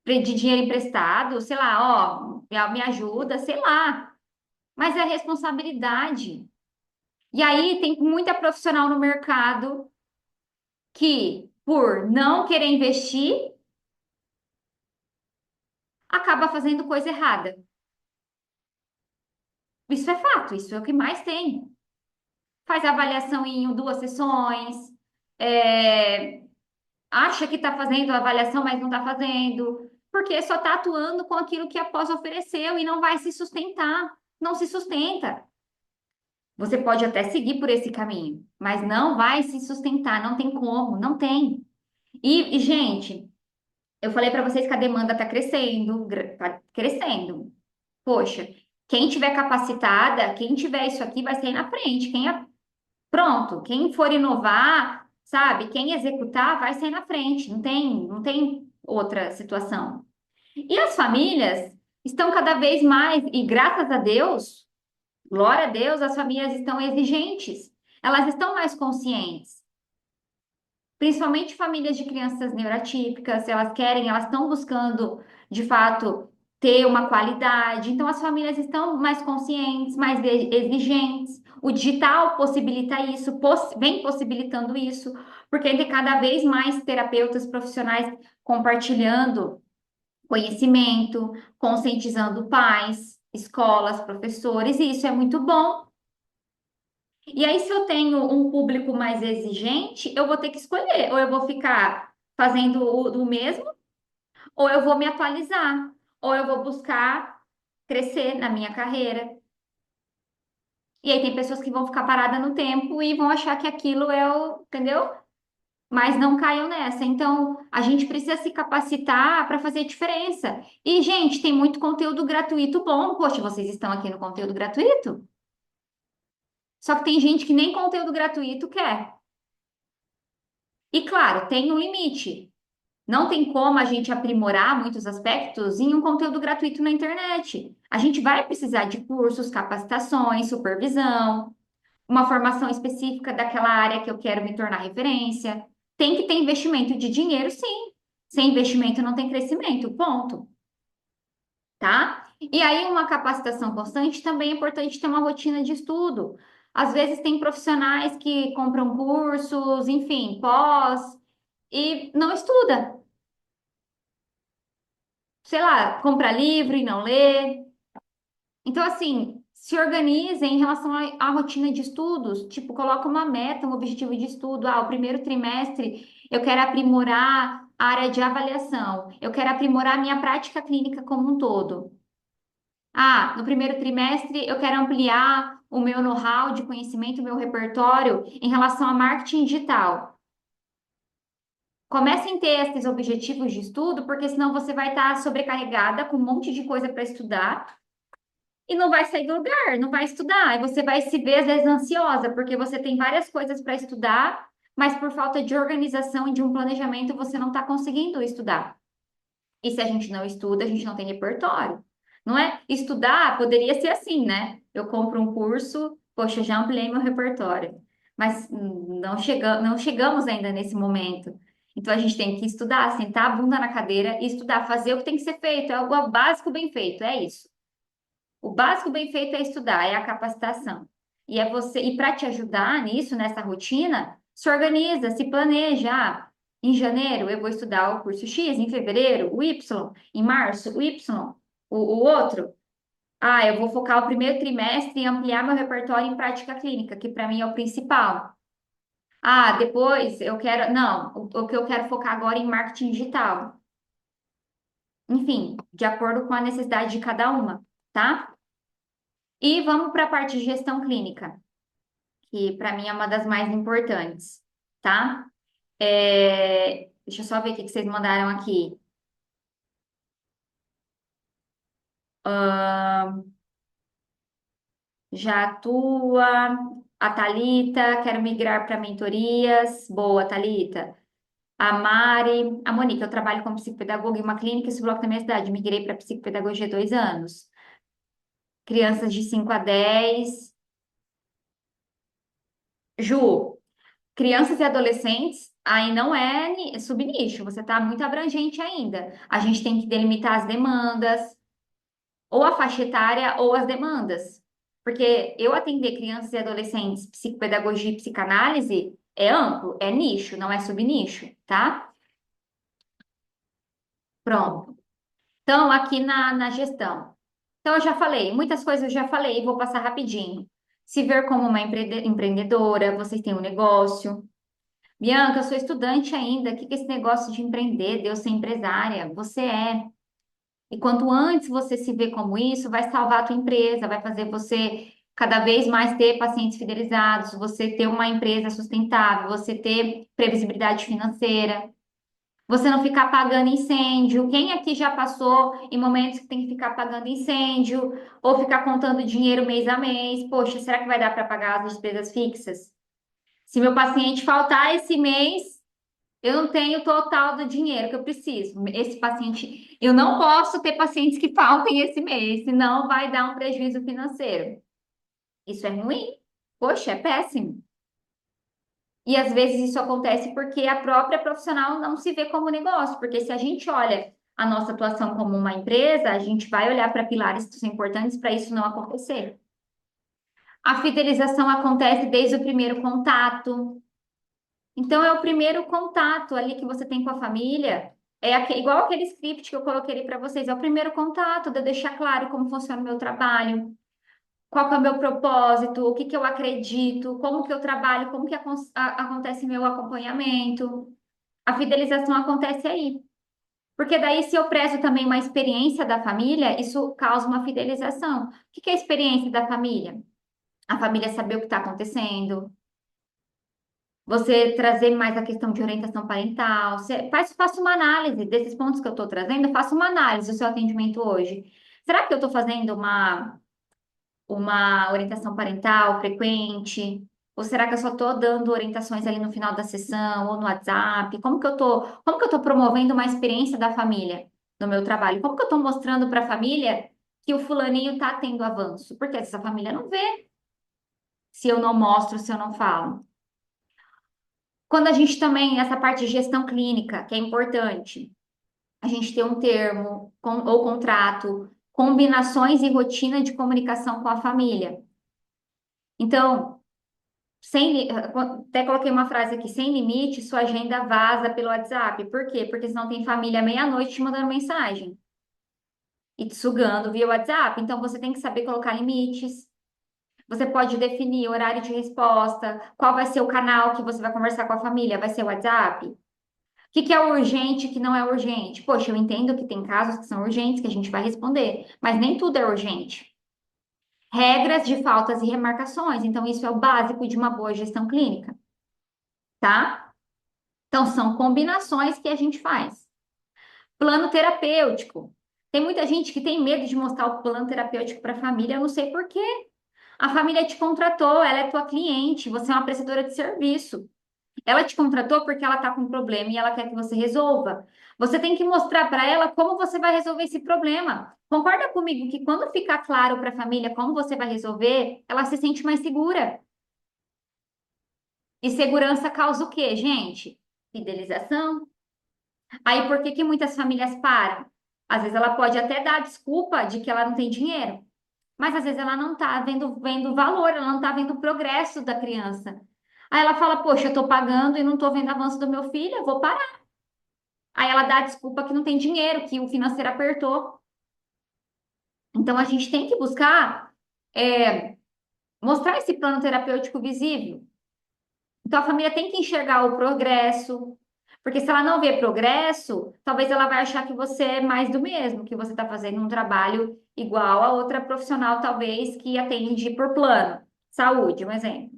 Pedir dinheiro emprestado, sei lá, ó, me ajuda, sei lá. Mas é responsabilidade. E aí tem muita profissional no mercado que, por não querer investir, acaba fazendo coisa errada. Isso é fato, isso é o que mais tem. Faz avaliação em 2 sessões, é, acha que está fazendo a avaliação, mas não está fazendo, porque só está atuando com aquilo que a pós ofereceu e não vai se sustentar. Não se sustenta. Você pode até seguir por esse caminho, mas não vai se sustentar, não tem como, não tem. Gente, eu falei para vocês que a demanda está crescendo, tá crescendo. Poxa, quem tiver capacitada, quem tiver isso aqui vai sair na frente. Pronto, quem for inovar, sabe? Quem executar vai sair na frente. Não tem outra situação. E as famílias estão cada vez mais, e graças a Deus, glória a Deus, as famílias estão exigentes. Elas estão mais conscientes. Principalmente famílias de crianças neurotípicas, elas querem, elas estão buscando, de fato, ter uma qualidade. Então, as famílias estão mais conscientes, mais exigentes. O digital possibilita isso, vem possibilitando isso, porque tem cada vez mais terapeutas profissionais compartilhando conhecimento, conscientizando pais, escolas, professores, e isso é muito bom. E aí, se eu tenho um público mais exigente, eu vou ter que escolher, ou eu vou ficar fazendo o mesmo, ou eu vou me atualizar, ou eu vou buscar crescer na minha carreira. E aí tem pessoas que vão ficar paradas no tempo e vão achar que aquilo é o, entendeu? Mas não caiam nessa. Então, a gente precisa se capacitar para fazer diferença. E, gente, tem muito conteúdo gratuito bom. Poxa, vocês estão aqui no conteúdo gratuito? Só que tem gente que nem conteúdo gratuito quer. E claro, tem um limite. Não tem como a gente aprimorar muitos aspectos em um conteúdo gratuito na internet. A gente vai precisar de cursos, capacitações, supervisão, uma formação específica daquela área que eu quero me tornar referência. Tem que ter investimento de dinheiro, sim. Sem investimento não tem crescimento, ponto. Tá? E aí, uma capacitação constante também é importante ter uma rotina de estudo. Às vezes, tem profissionais que compram cursos, enfim, pós, e não estuda. Sei lá, compra livro e não lê. Então, assim, se organize em relação à rotina de estudos. Tipo, coloca uma meta, um objetivo de estudo. Ah, o primeiro trimestre eu quero aprimorar a área de avaliação. Eu quero aprimorar a minha prática clínica como um todo. Ah, no primeiro trimestre eu quero ampliar o meu know-how de conhecimento, o meu repertório em relação a marketing digital. Comece a ter esses objetivos de estudo, porque senão você vai estar sobrecarregada com um monte de coisa para estudar e não vai sair do lugar, não vai estudar. E você vai se ver, às vezes, ansiosa, porque você tem várias coisas para estudar, mas por falta de organização e de um planejamento, você não está conseguindo estudar. E se a gente não estuda, a gente não tem repertório. Não é? Estudar poderia ser assim, né? Eu compro um curso, poxa, já ampliei meu repertório. Mas não chegamos ainda nesse momento. Então a gente tem que estudar, sentar a bunda na cadeira e estudar, fazer o que tem que ser feito, é algo básico bem feito, é isso. O básico bem feito é estudar, é a capacitação. E é você, e para te ajudar nisso, nessa rotina, se organiza, se planeja. Em janeiro, eu vou estudar o curso X, em fevereiro, o Y, em março, o Y, o outro. Ah, eu vou focar o primeiro trimestre em ampliar meu repertório em prática clínica, que para mim é o principal. Ah, depois eu quero. Não, o que eu quero focar agora é em marketing digital. Enfim, de acordo com a necessidade de cada uma, tá? E vamos para a parte de gestão clínica, que para mim é uma das mais importantes, tá? Deixa eu só ver o que que vocês mandaram aqui. Já atua. A Thalita, quero migrar para mentorias. Boa, Thalita. A Mari, a Monique, eu trabalho como psicopedagoga em uma clínica e bloco da minha cidade. Migrei para psicopedagogia há 2 anos. Crianças de 5 a 10. Ju, crianças e adolescentes, aí não é subnicho, você está muito abrangente ainda. A gente tem que delimitar as demandas, ou a faixa etária ou as demandas. Porque eu atender crianças e adolescentes, psicopedagogia e psicanálise é amplo, é nicho, não é subnicho, tá? Pronto. Então, aqui na gestão. Então, eu já falei, muitas coisas eu já falei, vou passar rapidinho. Se ver como uma empreendedora, vocês têm um negócio. Bianca, eu sou estudante ainda. O que que é esse negócio de empreender, de eu ser empresária? Você é. E quanto antes você se vê como isso, vai salvar a tua empresa, vai fazer você cada vez mais ter pacientes fidelizados, você ter uma empresa sustentável, você ter previsibilidade financeira, você não ficar pagando incêndio. Quem aqui já passou em momentos que tem que ficar pagando incêndio ou ficar contando dinheiro mês a mês? Poxa, será que vai dar para pagar as despesas fixas? Se meu paciente faltar esse mês, eu não tenho o total do dinheiro que eu preciso. Esse paciente, eu não posso ter pacientes que faltem esse mês, senão vai dar um prejuízo financeiro. Isso é ruim? Poxa, é péssimo. E às vezes isso acontece porque a própria profissional não se vê como negócio, porque se a gente olha a nossa atuação como uma empresa, a gente vai olhar para pilares que são importantes para isso não acontecer. A fidelização acontece desde o primeiro contato. Então, é o primeiro contato ali que você tem com a família. Igual aquele script que eu coloquei ali para vocês. É o primeiro contato de eu deixar claro como funciona o meu trabalho, qual que é o meu propósito, o que que eu acredito, como que eu trabalho, como que acontece meu acompanhamento. A fidelização acontece aí. Porque daí, se eu prezo também uma experiência da família, isso causa uma fidelização. O que que é a experiência da família? A família saber o que está acontecendo, você trazer mais a questão de orientação parental. Faça uma análise desses pontos que eu estou trazendo, faça uma análise do seu atendimento hoje. Será que eu estou fazendo uma orientação parental frequente? Ou será que eu só estou dando orientações ali no final da sessão ou no WhatsApp? Como que eu estou promovendo uma experiência da família no meu trabalho? Como que eu estou mostrando para a família que o fulaninho está tendo avanço? Porque essa família não vê se eu não mostro, se eu não falo. Quando a gente também, essa parte de gestão clínica, que é importante, a gente ter um termo ou contrato, combinações e rotina de comunicação com a família. Então, até coloquei uma frase aqui, sem limite, sua agenda vaza pelo WhatsApp. Por quê? Porque senão tem família meia-noite te mandando mensagem e te sugando via WhatsApp. Então, você tem que saber colocar limites. Você pode definir horário de resposta, qual vai ser o canal que você vai conversar com a família, vai ser o WhatsApp? O que que é urgente, que não é urgente? Poxa, eu entendo que tem casos que são urgentes, que a gente vai responder, mas nem tudo é urgente. Regras de faltas e remarcações, então isso é o básico de uma boa gestão clínica, tá? Então são combinações que a gente faz. Plano terapêutico. Tem muita gente que tem medo de mostrar o plano terapêutico para a família, eu não sei por quê. A família te contratou, ela é tua cliente, você é uma prestadora de serviço. Ela te contratou porque ela está com um problema e ela quer que você resolva. Você tem que mostrar para ela como você vai resolver esse problema. Concorda comigo que quando ficar claro para a família como você vai resolver, ela se sente mais segura. E segurança causa o quê, gente? Fidelização. Aí por que que muitas famílias param? Às vezes ela pode até dar a desculpa de que ela não tem dinheiro, mas às vezes ela não está vendo o valor, ela não está vendo o progresso da criança. Aí ela fala, poxa, eu tô pagando e não tô vendo avanço do meu filho, eu vou parar. Aí ela dá a desculpa que não tem dinheiro, que o financeiro apertou. Então a gente tem que buscar é, mostrar esse plano terapêutico visível. Então a família tem que enxergar o progresso, porque se ela não vê progresso, talvez ela vai achar que você é mais do mesmo, que você está fazendo um trabalho igual a outra profissional, talvez, que atende por plano. Saúde, um exemplo.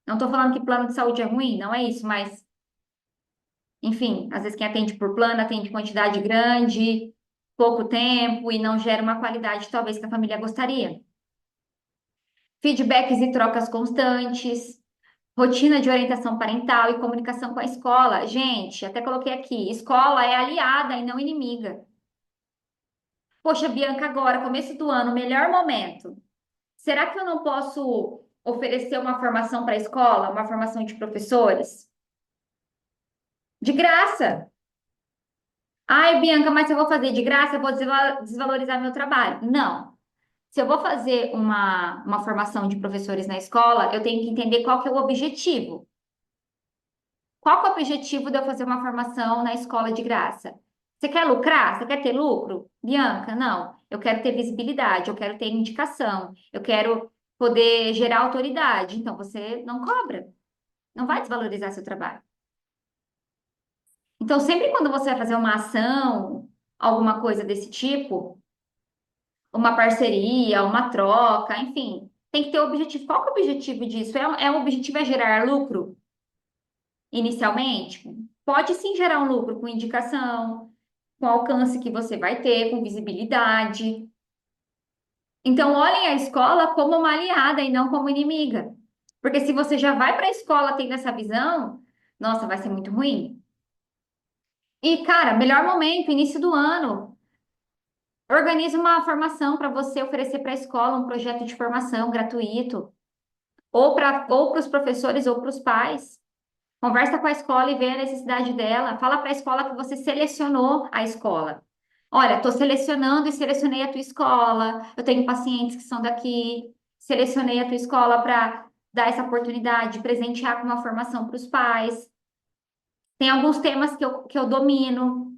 Não estou falando que plano de saúde é ruim, não é isso, mas, enfim, às vezes quem atende por plano atende quantidade grande, pouco tempo e não gera uma qualidade, talvez, que a família gostaria. Feedbacks e trocas constantes. Rotina de orientação parental e comunicação com a escola. Gente, até coloquei aqui: escola é aliada e não inimiga. Poxa, Bianca, agora, começo do ano, melhor momento. Será que eu não posso oferecer uma formação para a escola, uma formação de professores? De graça. Ai, Bianca, mas se eu vou fazer de graça, eu vou desvalorizar meu trabalho. Não. Se eu vou fazer uma formação de professores na escola, eu tenho que entender qual que é o objetivo. Qual que é o objetivo de eu fazer uma formação na escola de graça? Você quer lucrar? Você quer ter lucro? Bianca, não. Eu quero ter visibilidade, eu quero ter indicação, eu quero poder gerar autoridade. Então você não cobra, não vai desvalorizar seu trabalho. Então, sempre quando você vai fazer uma ação, alguma coisa desse tipo, uma parceria, uma troca, enfim, tem que ter objetivo. Qual que é o objetivo disso? O objetivo é gerar lucro inicialmente? Pode sim gerar um lucro com indicação, com alcance que você vai ter, com visibilidade. Então, olhem a escola como uma aliada e não como inimiga. Porque se você já vai para a escola tendo essa visão, nossa, vai ser muito ruim. E, cara, melhor momento, início do ano. Organize uma formação para você oferecer para a escola, um projeto de formação gratuito, ou para os professores ou para os pais. Conversa com a escola e vê a necessidade dela. Fala para a escola que você selecionou a escola. Olha, estou selecionando e selecionei a tua escola. Eu tenho pacientes que são daqui. Selecionei a tua escola para dar essa oportunidade de presentear com uma formação para os pais. Tem alguns temas que eu domino.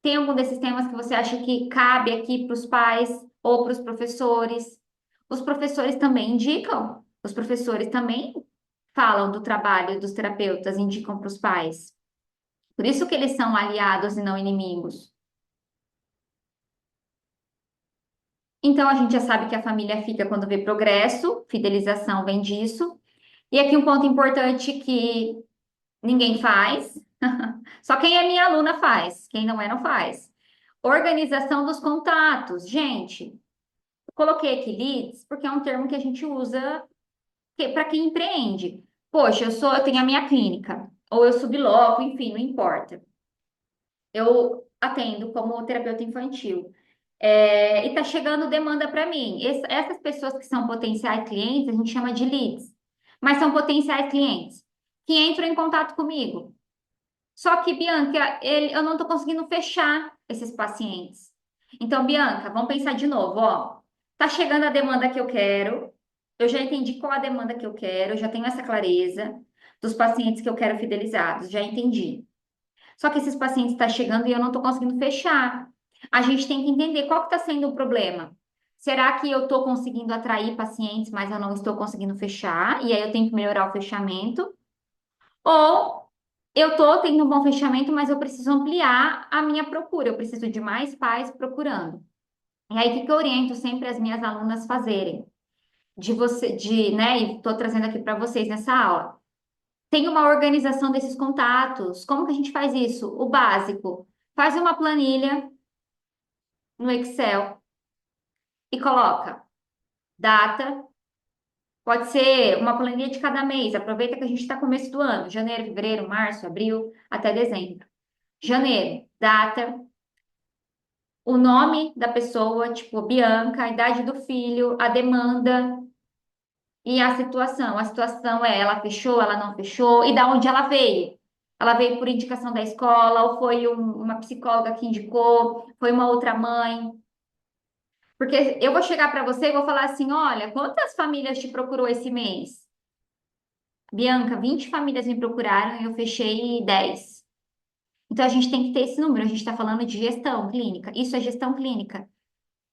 Tem algum desses temas que você acha que cabe aqui para os pais ou para os professores? Os professores também indicam. Os professores também falam do trabalho dos terapeutas, indicam para os pais. Por isso que eles são aliados e não inimigos. Então a gente já sabe que a família fica quando vê progresso, fidelização vem disso. E aqui um ponto importante que ninguém faz, só quem é minha aluna faz, quem não é, não faz. Organização dos contatos. Gente, eu coloquei aqui leads porque é um termo que a gente usa para quem empreende. Poxa, eu tenho a minha clínica, ou eu subloco, enfim, não importa. Eu atendo como terapeuta infantil. E está chegando demanda para mim. Essas pessoas que são potenciais clientes, a gente chama de leads, mas são potenciais clientes que entram em contato comigo. Só que, Bianca, eu não estou conseguindo fechar esses pacientes. Então, Bianca, vamos pensar de novo, ó. Tá chegando a demanda que eu quero. Eu já entendi qual a demanda que eu quero, eu já tenho essa clareza dos pacientes que eu quero fidelizados, já entendi. Só que esses pacientes estão chegando e eu não estou conseguindo fechar. A gente tem que entender qual que está sendo o problema. Será que eu estou conseguindo atrair pacientes, mas eu não estou conseguindo fechar? E aí eu tenho que melhorar o fechamento? Ou eu estou tendo um bom fechamento, mas eu preciso ampliar a minha procura, eu preciso de mais pais procurando. E aí, o que que eu oriento sempre as minhas alunas fazerem? Né, e estou trazendo aqui para vocês nessa aula. Tem uma organização desses contatos. Como que a gente faz isso? O básico. Faz uma planilha no Excel e coloca data. Pode ser uma planilha de cada mês. Aproveita que a gente está começo do ano. Janeiro, fevereiro, março, abril, até dezembro. Janeiro, data, o nome da pessoa, tipo Bianca, a idade do filho, a demanda e a situação. A situação é ela fechou, ela não fechou e da onde ela veio. Ela veio por indicação da escola, ou foi uma psicóloga que indicou, foi uma outra mãe. Porque eu vou chegar para você e vou falar assim: olha, quantas famílias te procurou esse mês? Bianca, 20 famílias me procuraram e eu fechei 10. Então a gente tem que ter esse número. A gente está falando de gestão clínica. Isso é gestão clínica.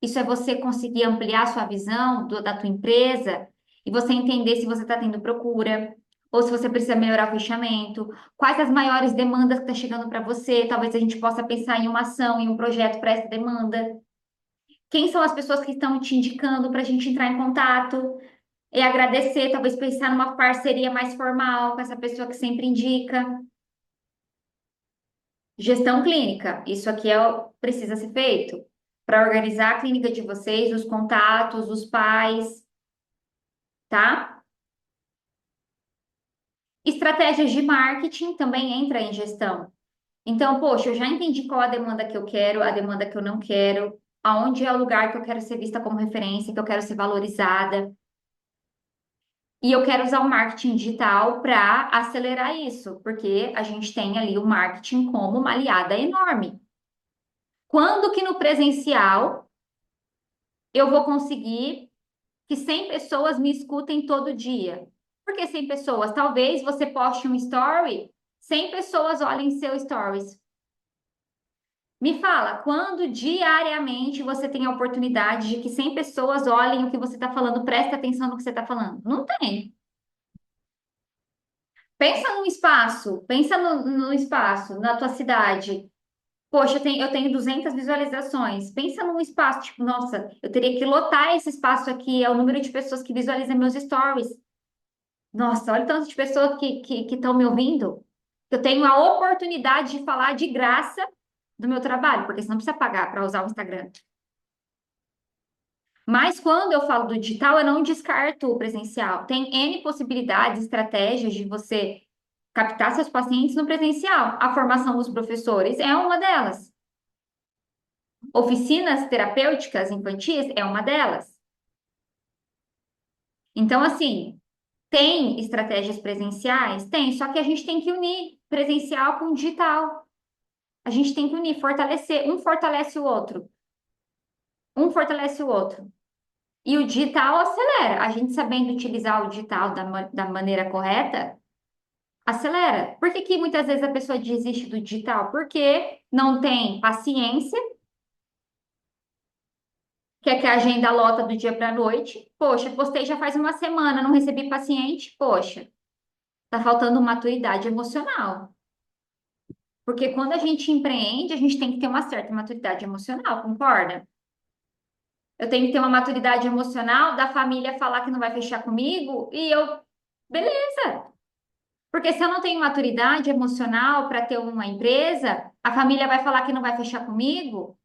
Isso é você conseguir ampliar sua visão da tua empresa e você entender se você está tendo procura ou se você precisa melhorar o fechamento, quais as maiores demandas que estão chegando para você. Talvez a gente possa pensar em uma ação, em um projeto para essa demanda. Quem são as pessoas que estão te indicando para a gente entrar em contato? E agradecer, talvez pensar numa parceria mais formal com essa pessoa que sempre indica. Gestão clínica, isso aqui precisa ser feito para organizar a clínica de vocês, os contatos, os pais, tá? Estratégias de marketing também entra em gestão. Então, poxa, eu já entendi qual a demanda que eu quero, a demanda que eu não quero, aonde é o lugar que eu quero ser vista como referência, que eu quero ser valorizada. E eu quero usar o marketing digital para acelerar isso, porque a gente tem ali o marketing como uma aliada enorme. Quando que no presencial eu vou conseguir que 100 pessoas me escutem todo dia? Por que 100 pessoas? Talvez você poste um story, 100 pessoas olhem seu stories. Me fala, quando diariamente você tem a oportunidade de que 100 pessoas olhem o que você está falando, preste atenção no que você está falando? Não tem. Pensa no espaço, na tua cidade. Poxa, eu tenho 200 visualizações. Pensa num espaço, tipo, nossa, eu teria que lotar esse espaço aqui, é o número de pessoas que visualizam meus stories. Nossa, olha o tanto de pessoas que estão me ouvindo. Eu tenho a oportunidade de falar de graça do meu trabalho, porque você não precisa pagar para usar o Instagram. Mas quando eu falo do digital, eu não descarto o presencial. Tem N possibilidades, estratégias de você captar seus pacientes no presencial. A formação dos professores é uma delas. Oficinas terapêuticas infantis é uma delas. Então, assim, tem estratégias presenciais? Tem, só que a gente tem que unir presencial com digital. A gente tem que unir, fortalecer. Um fortalece o outro. Um fortalece o outro. E o digital acelera. A gente sabendo utilizar o digital da maneira correta, acelera. Por que que muitas vezes a pessoa desiste do digital? Porque não tem paciência, quer que a agenda lota do dia para a noite. Poxa, postei já faz uma semana, não recebi paciente. Poxa, tá faltando maturidade emocional. Porque quando a gente empreende, a gente tem que ter uma certa maturidade emocional, concorda? Eu tenho que ter uma maturidade emocional da família falar que não vai fechar comigo e eu, beleza. Porque se eu não tenho maturidade emocional para ter uma empresa, a família vai falar que não vai fechar comigo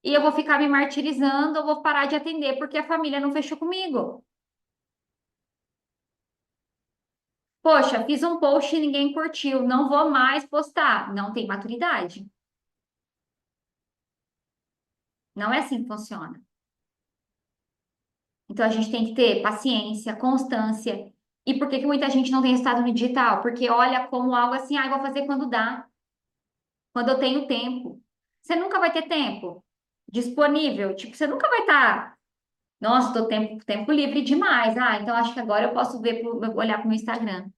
e eu vou ficar me martirizando, eu vou parar de atender porque a família não fechou comigo. Poxa, fiz um post e ninguém curtiu, não vou mais postar. Não tem maturidade. Não é assim que funciona. Então a gente tem que ter paciência, constância. E por que que muita gente não tem resultado no digital? Porque olha como algo assim, ah, eu vou fazer quando dá, quando eu tenho tempo. Você nunca vai ter tempo disponível. Tipo, você nunca vai estar, nossa, tô tempo livre demais. Ah, então acho que agora eu posso olhar para o meu Instagram.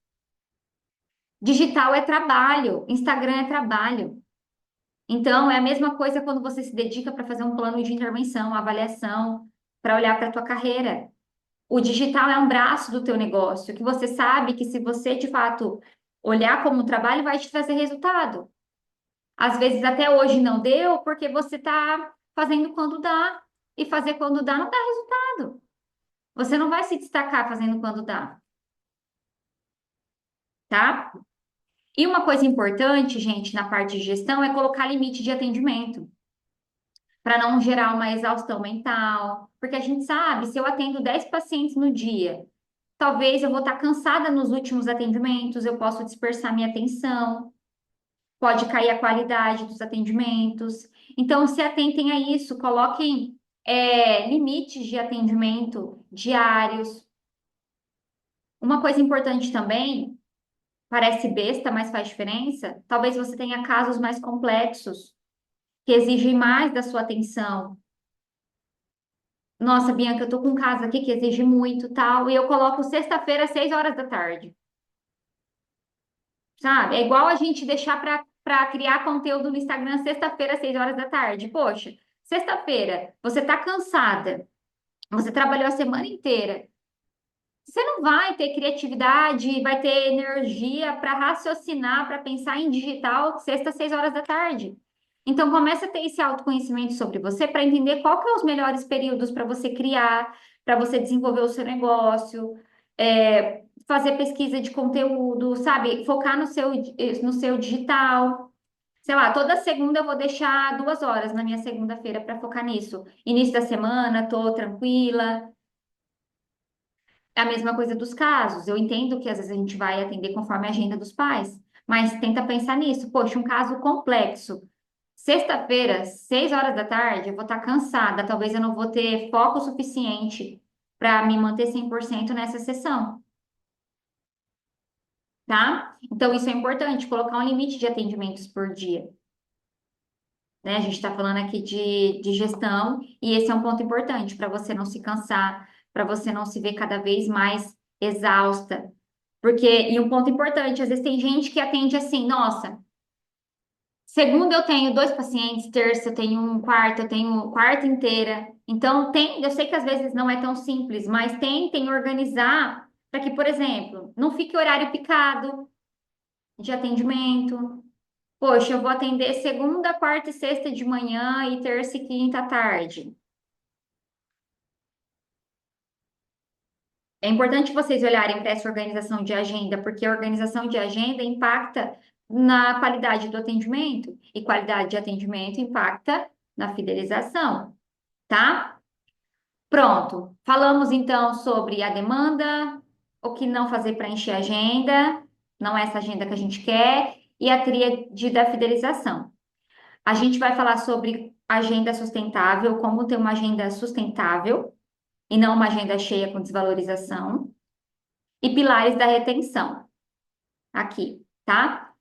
Digital é trabalho, Instagram é trabalho. Então, é a mesma coisa quando você se dedica para fazer um plano de intervenção, avaliação, para olhar para a tua carreira. O digital é um braço do teu negócio, que você sabe que se você de fato olhar como um trabalho, vai te trazer resultado. Às vezes até hoje não deu, porque você está fazendo quando dá, e fazer quando dá não dá resultado. Você não vai se destacar fazendo quando dá, tá? E uma coisa importante, gente, na parte de gestão é colocar limite de atendimento, para não gerar uma exaustão mental, porque a gente sabe, se eu atendo 10 pacientes no dia, talvez eu vou estar cansada nos últimos atendimentos, eu posso dispersar minha atenção, pode cair a qualidade dos atendimentos. Então, se atentem a isso, coloquem limites de atendimento diários. Uma coisa importante também, parece besta, mas faz diferença, talvez você tenha casos mais complexos, que exigem mais da sua atenção. Nossa, Bianca, eu tô com um caso aqui que exige muito, tal, e eu coloco sexta-feira às 6 horas da tarde. sabe? É igual a gente deixar para criar conteúdo no Instagram sexta-feira, às 6 horas da tarde. Poxa, sexta-feira, você tá cansada, você trabalhou a semana inteira. Você não vai ter criatividade, vai ter energia para raciocinar, para pensar em digital sexta, às 6 horas da tarde. Então, comece a ter esse autoconhecimento sobre você para entender qual que é os melhores períodos para você criar, para você desenvolver o seu negócio, fazer pesquisa de conteúdo, sabe? Focar no seu digital. Sei lá, toda segunda eu vou deixar 2 horas na minha segunda-feira para focar nisso. Início da semana, tô tranquila. É a mesma coisa dos casos. Eu entendo que às vezes a gente vai atender conforme a agenda dos pais, mas tenta pensar nisso. Poxa, um caso complexo. Sexta-feira, 6 horas da tarde, eu vou estar cansada. Talvez eu não vou ter foco suficiente para me manter 100% nessa sessão, tá? Então, isso é importante, colocar um limite de atendimentos por dia, né? A gente está falando aqui de gestão e esse é um ponto importante para você não se cansar, para você não se ver cada vez mais exausta. E um ponto importante, às vezes tem gente que atende assim, nossa, segunda eu tenho 2 pacientes, terça eu tenho um quarto, eu tenho quarta inteira. Então, eu sei que às vezes não é tão simples, mas tentem organizar para que, por exemplo, não fique horário picado de atendimento. Poxa, eu vou atender segunda, quarta e sexta de manhã e terça e quinta à tarde. É importante vocês olharem para essa organização de agenda, porque a organização de agenda impacta na qualidade do atendimento, e qualidade de atendimento impacta na fidelização, tá? Pronto. Falamos então sobre a demanda, o que não fazer para encher a agenda, não é essa agenda que a gente quer, e a tríade da fidelização. A gente vai falar sobre agenda sustentável, como ter uma agenda sustentável e não uma agenda cheia com desvalorização. E pilares da retenção, aqui, tá?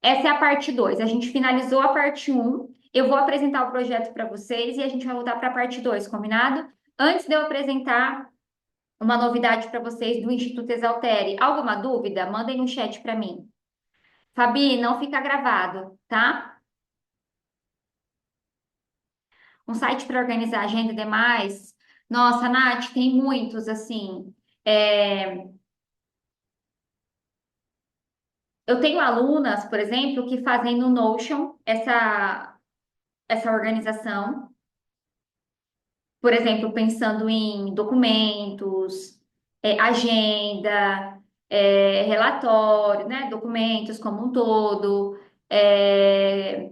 Essa é a parte 2. A gente finalizou a parte um. Eu vou apresentar o projeto para vocês e a gente vai voltar para a parte 2, combinado? Antes de eu apresentar uma novidade para vocês do Instituto Exaltere, alguma dúvida? Mandem no chat para mim. Fabi, não fica gravado, tá? Um site para organizar a agenda e demais. Nossa, Nath, tem muitos, assim. É, Eu tenho alunas, por exemplo, que fazem no Notion essa organização, por exemplo, pensando em documentos, agenda, relatório, né, documentos como um todo, é,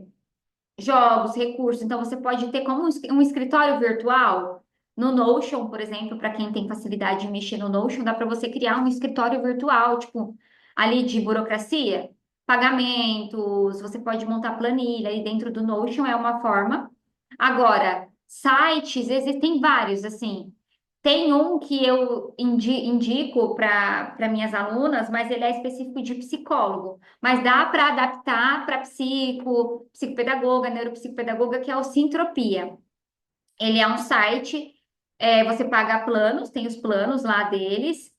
jogos, recursos. Então, você pode ter como um escritório virtual. No Notion, por exemplo, para quem tem facilidade de mexer no Notion, dá para você criar um escritório virtual, tipo, ali de burocracia, pagamentos, você pode montar planilha ali dentro do Notion, é uma forma. Agora, sites, existem vários, assim. Tem um que eu indico para minhas alunas, mas ele é específico de psicólogo. Mas dá para adaptar para psicopedagoga, neuropsicopedagoga, que é o Sintropia. Ele é um site, você paga planos, tem os planos lá deles.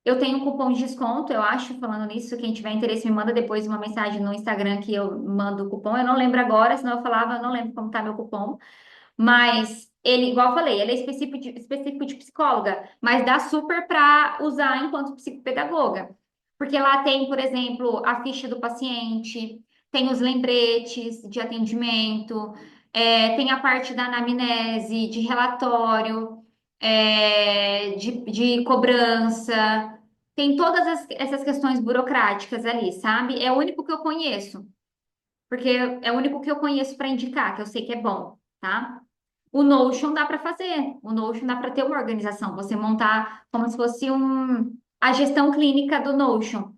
Eu tenho um cupom de desconto, eu acho, falando nisso, quem tiver interesse me manda depois uma mensagem no Instagram que eu mando o cupom. Eu não lembro agora, senão eu falava, eu não lembro como tá meu cupom. Mas ele, igual eu falei, ele é específico de psicóloga, mas dá super para usar enquanto psicopedagoga. Porque lá tem, por exemplo, a ficha do paciente, tem os lembretes de atendimento, tem a parte da anamnese, de relatório, de cobrança, tem todas essas questões burocráticas ali, sabe? É o único que eu conheço, porque é o único que eu conheço para indicar, que eu sei que é bom, tá? O Notion dá para fazer. O Notion dá para ter uma organização. Você montar como se fosse a gestão clínica do Notion,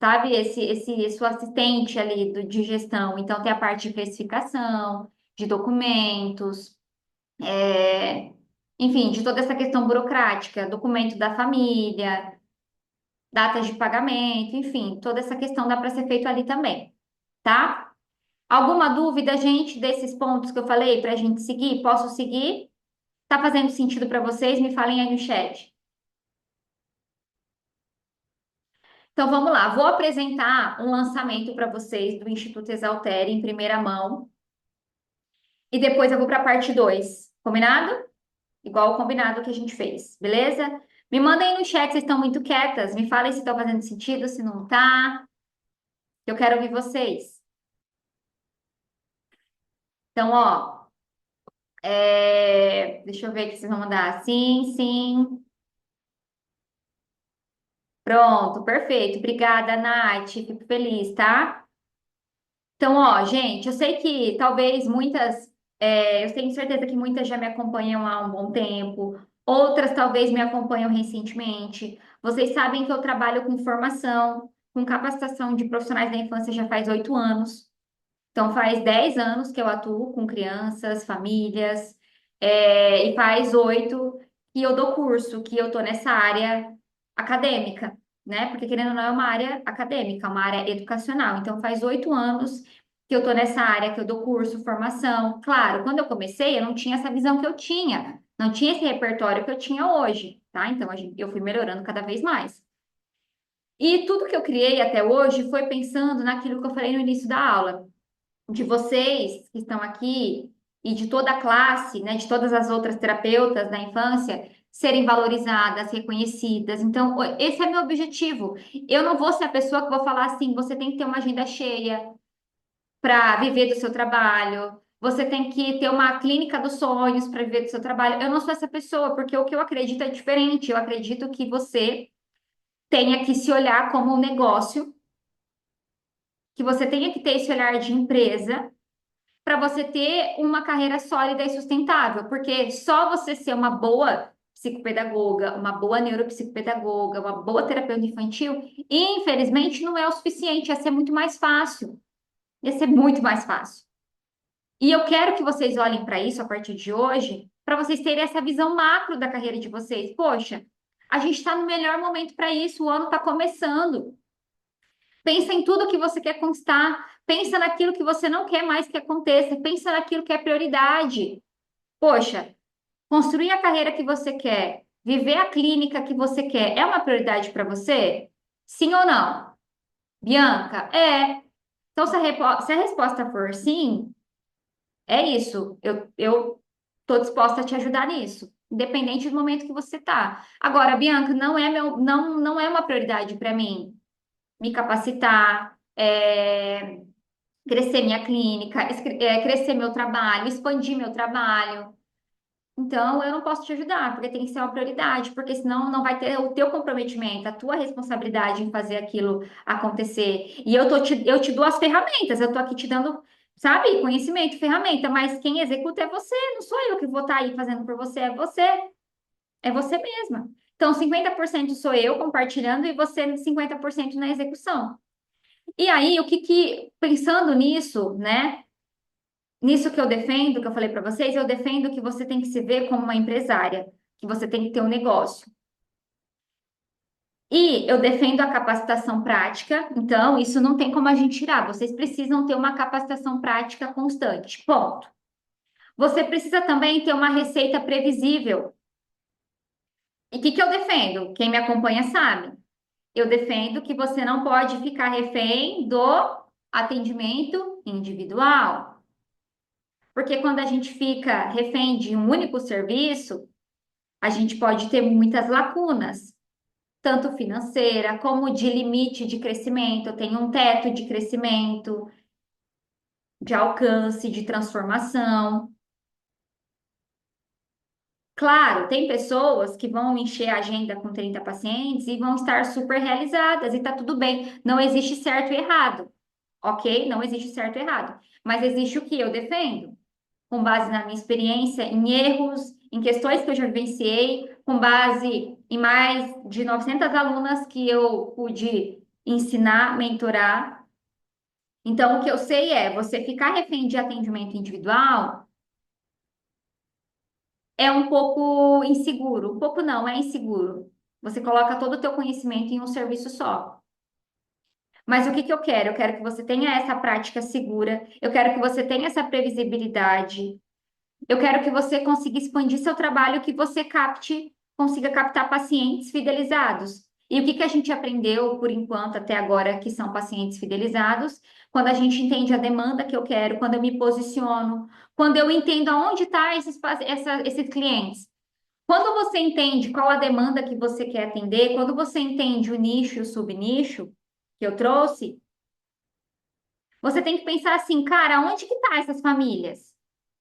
sabe? Esse assistente ali de gestão. Então, tem a parte de precificação, de documentos, é, enfim, de toda essa questão burocrática, documento da família, datas de pagamento, enfim, toda essa questão dá para ser feito ali também, tá? Alguma dúvida, gente, desses pontos que eu falei para a gente seguir? Posso seguir? Tá fazendo sentido para vocês? Me falem aí no chat. Então vamos lá, vou apresentar um lançamento para vocês do Instituto Exaltere em primeira mão e depois eu vou para a parte 2. Combinado? Igual o combinado que a gente fez, beleza? Me mandem aí no chat, vocês estão muito quietas. Me falem se está fazendo sentido, se não tá. Eu quero ouvir vocês. Então, ó, deixa eu ver aqui se vocês vão mandar. Sim, sim. Pronto, perfeito. Obrigada, Nath. Fico feliz, tá? Então, ó, gente, eu sei que talvez muitas, eu tenho certeza que muitas já me acompanham há um bom tempo, outras talvez me acompanham recentemente. Vocês sabem que eu trabalho com formação, com capacitação de profissionais da infância já faz 8 anos. Então, faz 10 anos que eu atuo com crianças, famílias, e faz 8 que eu dou curso, que eu estou nessa área acadêmica, né? Porque, querendo ou não, é uma área acadêmica, uma área educacional. Então, faz 8 anos que eu estou nessa área, que eu dou curso, formação. Claro, quando eu comecei, eu não tinha essa visão que eu tinha, não tinha esse repertório que eu tinha hoje, tá? Então, eu fui melhorando cada vez mais. E tudo que eu criei até hoje foi pensando naquilo que eu falei no início da aula de vocês que estão aqui e de toda a classe, né, de todas as outras terapeutas da infância, serem valorizadas, reconhecidas. Então, esse é meu objetivo. Eu não vou ser a pessoa que vou falar assim, você tem que ter uma agenda cheia para viver do seu trabalho. Você tem que ter uma clínica dos sonhos para viver do seu trabalho. Eu não sou essa pessoa, porque o que eu acredito é diferente. Eu acredito que você tenha que se olhar como um negócio, que você tenha que ter esse olhar de empresa para você ter uma carreira sólida e sustentável, porque só você ser uma boa psicopedagoga, uma boa neuropsicopedagoga, uma boa terapeuta infantil, infelizmente não é o suficiente, ia ser muito mais fácil. Ia ser muito mais fácil. E eu quero que vocês olhem para isso a partir de hoje, para vocês terem essa visão macro da carreira de vocês. Poxa, a gente está no melhor momento para isso, o ano está começando. Pensa em tudo que você quer conquistar. Pensa naquilo que você não quer mais que aconteça. Pensa naquilo que é prioridade. Poxa, construir a carreira que você quer, viver a clínica que você quer, é uma prioridade para você? Sim ou não? Bianca, é. Então, se a resposta for sim, é isso. Eu tô disposta a te ajudar nisso, independente do momento que você tá. Agora, Bianca, não é uma prioridade para mim me capacitar, crescer minha clínica, crescer meu trabalho, expandir meu trabalho. Então, eu não posso te ajudar, porque tem que ser uma prioridade, porque senão não vai ter o teu comprometimento, a tua responsabilidade em fazer aquilo acontecer. E eu te dou as ferramentas, eu tô aqui te dando, sabe, conhecimento, ferramenta, mas quem executa é você, não sou eu que vou estar aí fazendo por você, é você mesma. Então, 50% sou eu compartilhando e você 50% na execução. E aí, pensando nisso, né? Nisso que eu defendo, que eu falei para vocês, eu defendo que você tem que se ver como uma empresária, que você tem que ter um negócio. E eu defendo a capacitação prática, então isso não tem como a gente tirar. Vocês precisam ter uma capacitação prática constante. Ponto. Você precisa também ter uma receita previsível. E o que eu defendo? Quem me acompanha sabe. Eu defendo que você não pode ficar refém do atendimento individual. Porque quando a gente fica refém de um único serviço, a gente pode ter muitas lacunas, tanto financeira como de limite de crescimento. Eu tenho um teto de crescimento, de alcance, de transformação. Claro, tem pessoas que vão encher a agenda com 30 pacientes e vão estar super realizadas e tá tudo bem. Não existe certo e errado, ok? Não existe certo e errado. Mas existe o que eu defendo, com base na minha experiência, em erros, em questões que eu já vivenciei, com base em mais de 900 alunas que eu pude ensinar, mentorar. Então, o que eu sei é, você ficar refém de atendimento individual é um pouco inseguro. Um pouco não, é inseguro. Você coloca todo o teu conhecimento em um serviço só. Mas o que eu quero? Eu quero que você tenha essa prática segura, eu quero que você tenha essa previsibilidade, eu quero que você consiga expandir seu trabalho, que você consiga captar pacientes fidelizados. E o que que a gente aprendeu por enquanto até agora, que são pacientes fidelizados, quando a gente entende a demanda que eu quero, quando eu me posiciono, quando eu entendo aonde está esses clientes. Quando você entende qual a demanda que você quer atender, quando você entende o nicho e o subnicho que eu trouxe, você tem que pensar assim, cara, onde que tá essas famílias?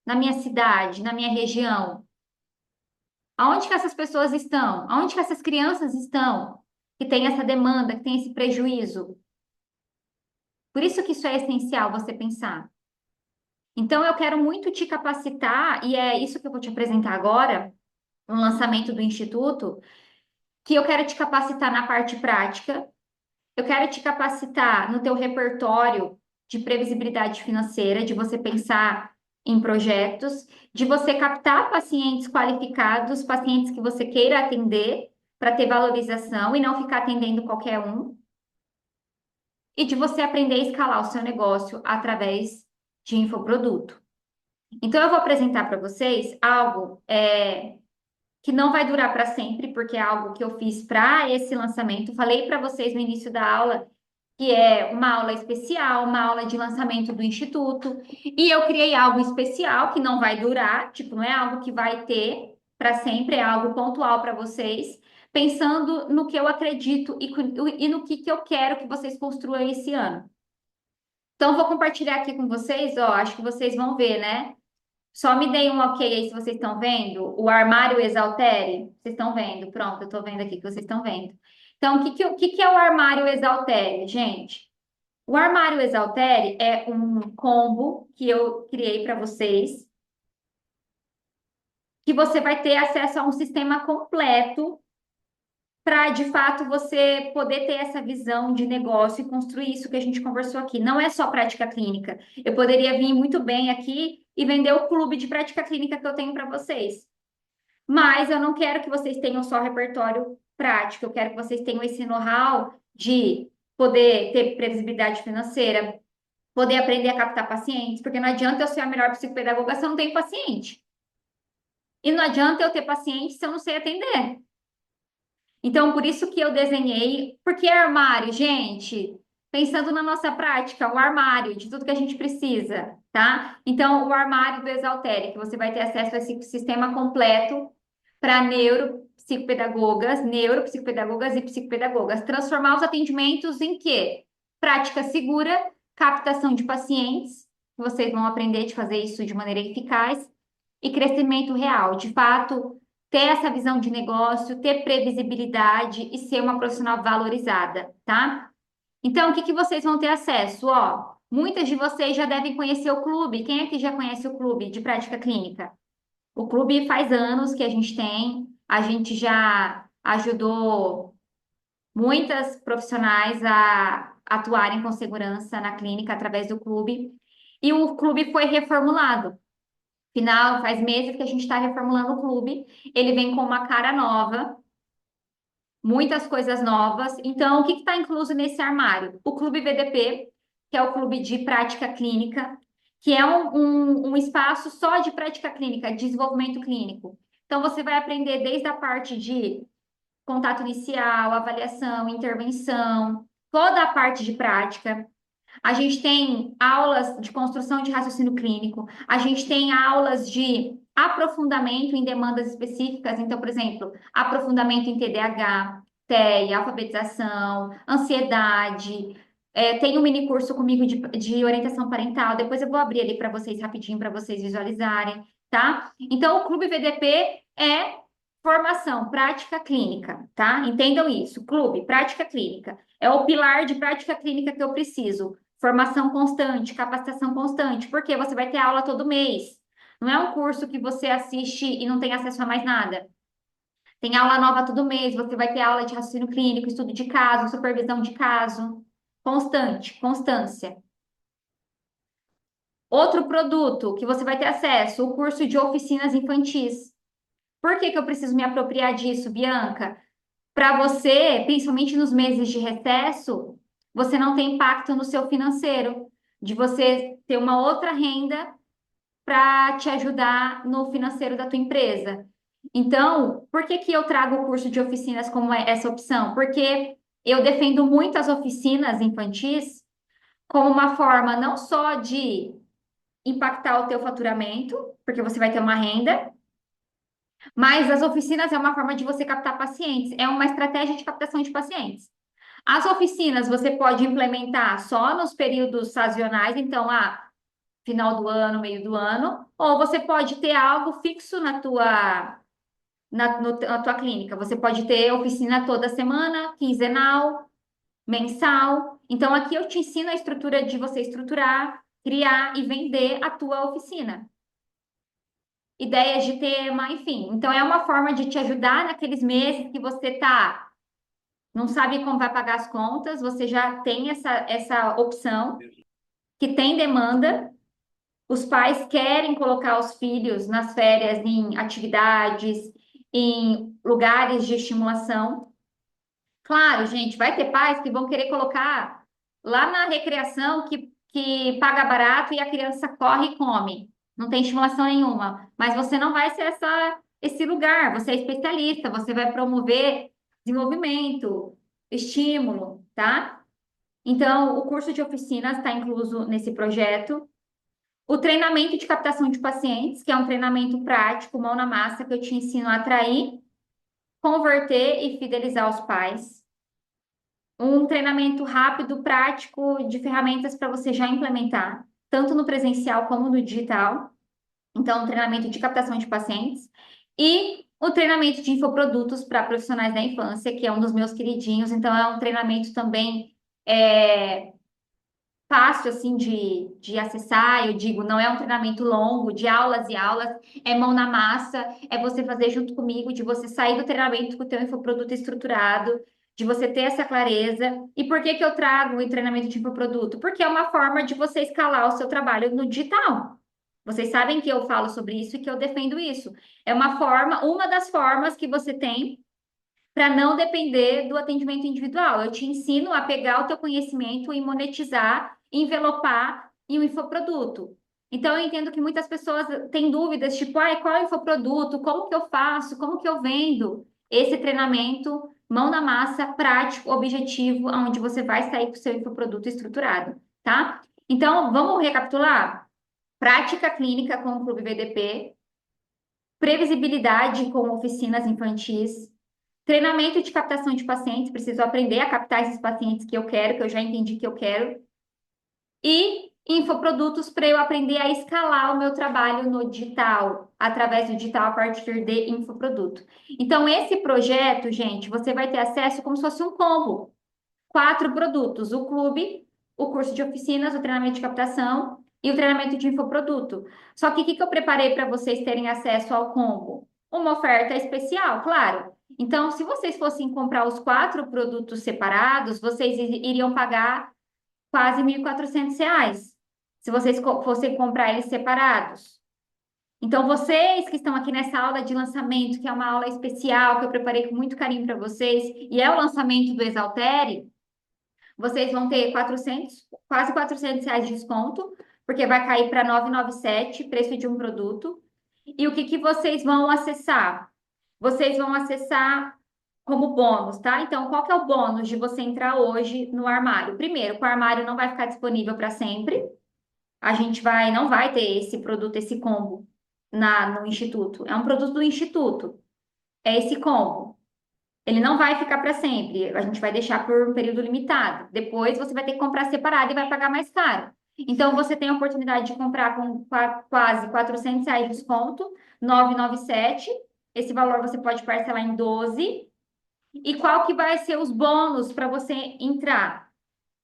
Na minha cidade, na minha região? Aonde que essas pessoas estão? Aonde que essas crianças estão? Que tem essa demanda, que tem esse prejuízo? Por isso que isso é essencial você pensar. Então, eu quero muito te capacitar, e é isso que eu vou te apresentar agora, no lançamento do Instituto, que eu quero te capacitar na parte prática. Eu quero te capacitar no teu repertório de previsibilidade financeira, de você pensar em projetos, de você captar pacientes qualificados, pacientes que você queira atender para ter valorização e não ficar atendendo qualquer um, e de você aprender a escalar o seu negócio através de infoproduto. Então, eu vou apresentar para vocês algo que não vai durar para sempre, porque é algo que eu fiz para esse lançamento. Falei para vocês no início da aula que é uma aula especial, uma aula de lançamento do Instituto, e eu criei algo especial que não vai durar, tipo, não é algo que vai ter para sempre, é algo pontual para vocês, pensando no que eu acredito e no que eu quero que vocês construam esse ano. Então, vou compartilhar aqui com vocês, ó, acho que vocês vão ver, né? Só me deem um ok aí se vocês estão vendo. O armário Exaltere, vocês estão vendo? Pronto, eu estou vendo aqui que vocês estão vendo. Então, o que que é o armário Exaltere, gente? O armário Exaltere é um combo que eu criei para vocês, que você vai ter acesso a um sistema completo para, de fato, você poder ter essa visão de negócio e construir isso que a gente conversou aqui. Não é só prática clínica. Eu poderia vir muito bem aqui e vender o clube de prática clínica que eu tenho para vocês. Mas eu não quero que vocês tenham só repertório prático, eu quero que vocês tenham esse know-how de poder ter previsibilidade financeira, poder aprender a captar pacientes, porque não adianta eu ser a melhor psicopedagoga se eu não tenho paciente. E não adianta eu ter paciente se eu não sei atender. Então, por isso que eu desenhei, porque armário, gente, pensando na nossa prática, o armário de tudo que a gente precisa, tá? Então, o armário do Exaltere, que você vai ter acesso a esse sistema completo para neuropsicopedagogas e psicopedagogas. Transformar os atendimentos em quê? Prática segura, captação de pacientes, vocês vão aprender de fazer isso de maneira eficaz, e crescimento real. De fato, ter essa visão de negócio, ter previsibilidade e ser uma profissional valorizada, tá? Então, o que que vocês vão ter acesso? Ó, muitas de vocês já devem conhecer o clube. Quem é que já conhece o clube de prática clínica? O clube faz anos que a gente tem, a gente já ajudou muitas profissionais a atuarem com segurança na clínica através do clube. E o clube foi reformulado. Final, faz meses que a gente está reformulando o clube. Ele vem com uma cara nova, muitas coisas novas. Então, o que está incluso nesse armário? O Clube VDP, que é o clube de prática clínica, que é um espaço só de prática clínica, de desenvolvimento clínico. Então, você vai aprender desde a parte de contato inicial, avaliação, intervenção, toda a parte de prática. A gente tem aulas de construção de raciocínio clínico, a gente tem aulas de aprofundamento em demandas específicas. Então, por exemplo, aprofundamento em TDAH, TEA, alfabetização, ansiedade. Tem um mini curso comigo de orientação parental. Depois eu vou abrir ali para vocês rapidinho, para vocês visualizarem, tá? Então, o Clube VDP é formação prática clínica, tá? Entendam isso. Clube, prática clínica. É o pilar de prática clínica que eu preciso. Formação constante, capacitação constante, porque você vai ter aula todo mês. Não é um curso que você assiste e não tem acesso a mais nada. Tem aula nova todo mês, você vai ter aula de raciocínio clínico, estudo de caso, supervisão de caso. Constante, constância. Outro produto que você vai ter acesso, o curso de oficinas infantis. Por que que eu preciso me apropriar disso, Bianca? Para você, principalmente nos meses de recesso, você não tem impacto no seu financeiro, de você ter uma outra renda para te ajudar no financeiro da tua empresa. Então, por que que eu trago o curso de oficinas como essa opção? Porque eu defendo muito as oficinas infantis como uma forma não só de impactar o teu faturamento, porque você vai ter uma renda, mas as oficinas é uma forma de você captar pacientes, é uma estratégia de captação de pacientes. As oficinas você pode implementar só nos períodos sazonais, então, final do ano, meio do ano, ou você pode ter algo fixo na tua clínica. Você pode ter oficina toda semana, quinzenal, mensal. Então, aqui eu te ensino a estrutura de você estruturar, criar e vender a tua oficina. Ideias de tema, enfim. Então, é uma forma de te ajudar naqueles meses que você não sabe como vai pagar as contas, você já tem essa opção que tem demanda. Os pais querem colocar os filhos nas férias em atividades, em lugares de estimulação. Claro, gente, vai ter pais que vão querer colocar lá na recreação que paga barato e a criança corre e come. Não tem estimulação nenhuma. Mas você não vai ser esse lugar. Você é especialista, você vai promover desenvolvimento, estímulo, tá? Então, o curso de oficinas está incluso nesse projeto. O treinamento de captação de pacientes, que é um treinamento prático, mão na massa, que eu te ensino a atrair, converter e fidelizar os pais. Um treinamento rápido, prático, de ferramentas para você já implementar, tanto no presencial como no digital. Então, um treinamento de captação de pacientes. E o treinamento de infoprodutos para profissionais da infância, que é um dos meus queridinhos. Então, é um treinamento também fácil assim de acessar, eu digo, não é um treinamento longo, de aulas e aulas, é mão na massa, é você fazer junto comigo, de você sair do treinamento com o teu infoproduto estruturado, de você ter essa clareza. E por que que eu trago o treinamento de infoproduto? Porque é uma forma de você escalar o seu trabalho no digital. Vocês sabem que eu falo sobre isso e que eu defendo isso. É uma das formas que você tem para não depender do atendimento individual. Eu te ensino a pegar o teu conhecimento e monetizar, envelopar em um infoproduto. Então, eu entendo que muitas pessoas têm dúvidas, tipo, qual é o infoproduto? Como que eu faço? Como que eu vendo? Esse treinamento, mão na massa, prático, objetivo, onde você vai sair com o seu infoproduto estruturado, tá? Então, vamos recapitular? Prática clínica com o Clube BDP, previsibilidade com oficinas infantis, treinamento de captação de pacientes, preciso aprender a captar esses pacientes que eu quero, que eu já entendi que eu quero. E infoprodutos para eu aprender a escalar o meu trabalho no digital, através do digital a partir de infoproduto. Então, esse projeto, gente, você vai ter acesso como se fosse um combo. 4 produtos: o clube, o curso de oficinas, o treinamento de captação e o treinamento de infoproduto. Só que o que que eu preparei para vocês terem acesso ao combo? Uma oferta especial, claro. Então, se vocês fossem comprar os 4 produtos separados, vocês iriam pagar quase R$ 1.400, se vocês fossem comprar eles separados. Então, vocês que estão aqui nessa aula de lançamento, que é uma aula especial que eu preparei com muito carinho para vocês, e é o lançamento do Exaltere, vocês vão ter 400, quase R$ 400 de desconto, porque vai cair para 997, preço de um produto. E o que que vocês vão acessar? Vocês vão acessar como bônus, tá? Então, qual que é o bônus de você entrar hoje no armário? Primeiro, que o armário não vai ficar disponível para sempre. A gente não vai ter esse produto, esse combo no instituto. É um produto do instituto. É esse combo. Ele não vai ficar para sempre. A gente vai deixar por um período limitado. Depois você vai ter que comprar separado e vai pagar mais caro. Então, você tem a oportunidade de comprar com quase R$ 400 de desconto, 997. Esse valor você pode parcelar em 12. E qual que vai ser os bônus para você entrar?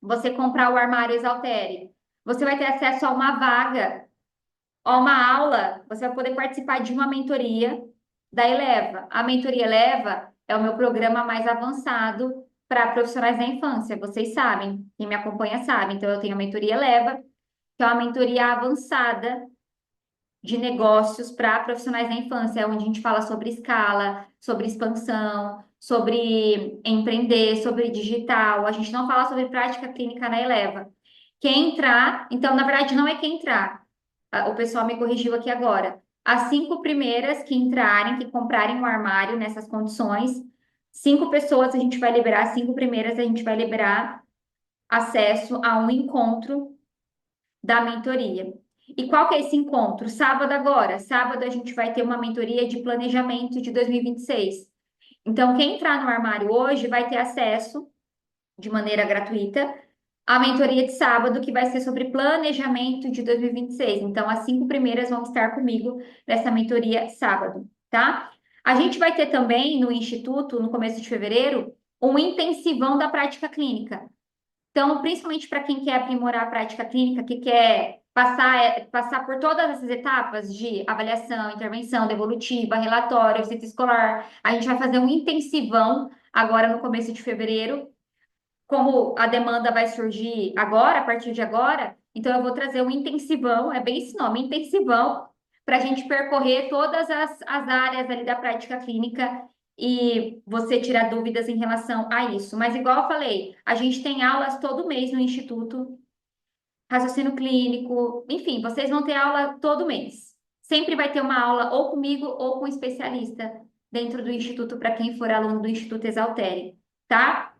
Você comprar o armário Exaltere. Você vai ter acesso a uma vaga, a uma aula. Você vai poder participar de uma mentoria da Eleva. A mentoria Eleva é o meu programa mais avançado para profissionais da infância. Vocês sabem, quem me acompanha sabe. Então, eu tenho a mentoria Eleva, que é uma mentoria avançada de negócios para profissionais da infância, onde a gente fala sobre escala, sobre expansão, sobre empreender, sobre digital. A gente não fala sobre prática clínica na Eleva. Quem entrar, então, na verdade, não é quem entrar. O pessoal me corrigiu aqui agora. as 5 primeiras que entrarem, que comprarem o armário nessas condições, 5 pessoas a gente vai liberar, as 5 primeiras a gente vai liberar acesso a um encontro da mentoria. E qual que é esse encontro? Sábado agora. Sábado a gente vai ter uma mentoria de planejamento de 2026. Então, quem entrar no armário hoje vai ter acesso de maneira gratuita à mentoria de sábado, que vai ser sobre planejamento de 2026. Então, as 5 primeiras vão estar comigo nessa mentoria sábado, tá? A gente vai ter também no Instituto, no começo de fevereiro, um intensivão da prática clínica. Então, principalmente para quem quer aprimorar a prática clínica, que quer passar por todas essas etapas de avaliação, intervenção, devolutiva, relatório, visita escolar, a gente vai fazer um intensivão agora no começo de fevereiro. Como a demanda vai surgir agora, a partir de agora, então eu vou trazer um intensivão, é bem esse nome, intensivão, para a gente percorrer todas as áreas ali da prática clínica e você tirar dúvidas em relação a isso. Mas, igual eu falei, a gente tem aulas todo mês no Instituto, raciocínio clínico, enfim, vocês vão ter aula todo mês. Sempre vai ter uma aula ou comigo ou com um especialista dentro do Instituto, para quem for aluno do Instituto Exaltere, tá?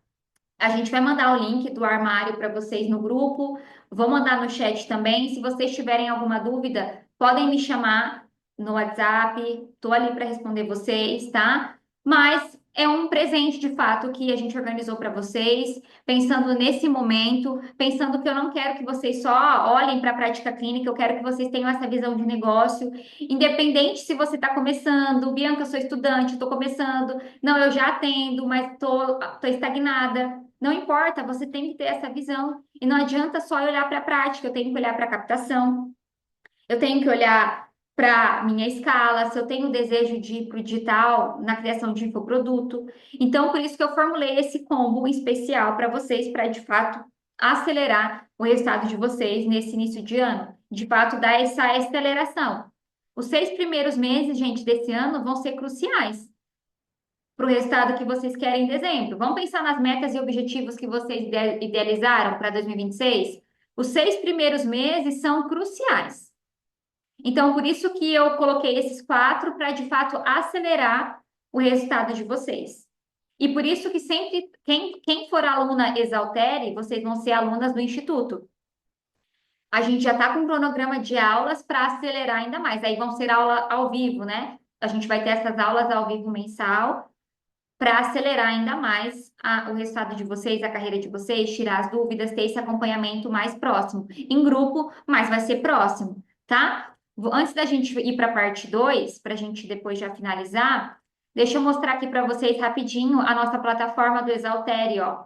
A gente vai mandar o link do armário para vocês no grupo. Vou mandar no chat também. Se vocês tiverem alguma dúvida, podem me chamar no WhatsApp. Estou ali para responder vocês, tá? Mas é um presente de fato que a gente organizou para vocês, pensando nesse momento, pensando que eu não quero que vocês só olhem para a prática clínica, eu quero que vocês tenham essa visão de negócio, independente se você está começando, Bianca, eu sou estudante, estou começando, não, eu já atendo, mas tô estagnada. Não importa, você tem que ter essa visão. E não adianta só olhar para a prática, eu tenho que olhar para a captação, eu tenho que olhar para minha escala, se eu tenho desejo de ir para o digital na criação de infoproduto. Então, por isso que eu formulei esse combo especial para vocês, para de fato acelerar o resultado de vocês nesse início de ano, de fato dar essa aceleração. Os 6 primeiros meses, gente, desse ano vão ser cruciais para o resultado que vocês querem em dezembro. Vamos pensar nas metas e objetivos que vocês idealizaram para 2026? Os 6 primeiros meses são cruciais. Então, por isso que eu coloquei esses 4 para, de fato, acelerar o resultado de vocês. E por isso que sempre, quem for aluna Exaltere, vocês vão ser alunas do Instituto. A gente já está com um cronograma de aulas para acelerar ainda mais. Aí vão ser aula ao vivo, né? A gente vai ter essas aulas ao vivo mensal para acelerar ainda mais o resultado de vocês, a carreira de vocês, tirar as dúvidas, ter esse acompanhamento mais próximo. Em grupo, mas vai ser próximo, tá? Antes da gente ir para a parte 2, para a gente depois já finalizar, deixa eu mostrar aqui para vocês rapidinho a nossa plataforma do Exaltere, ó.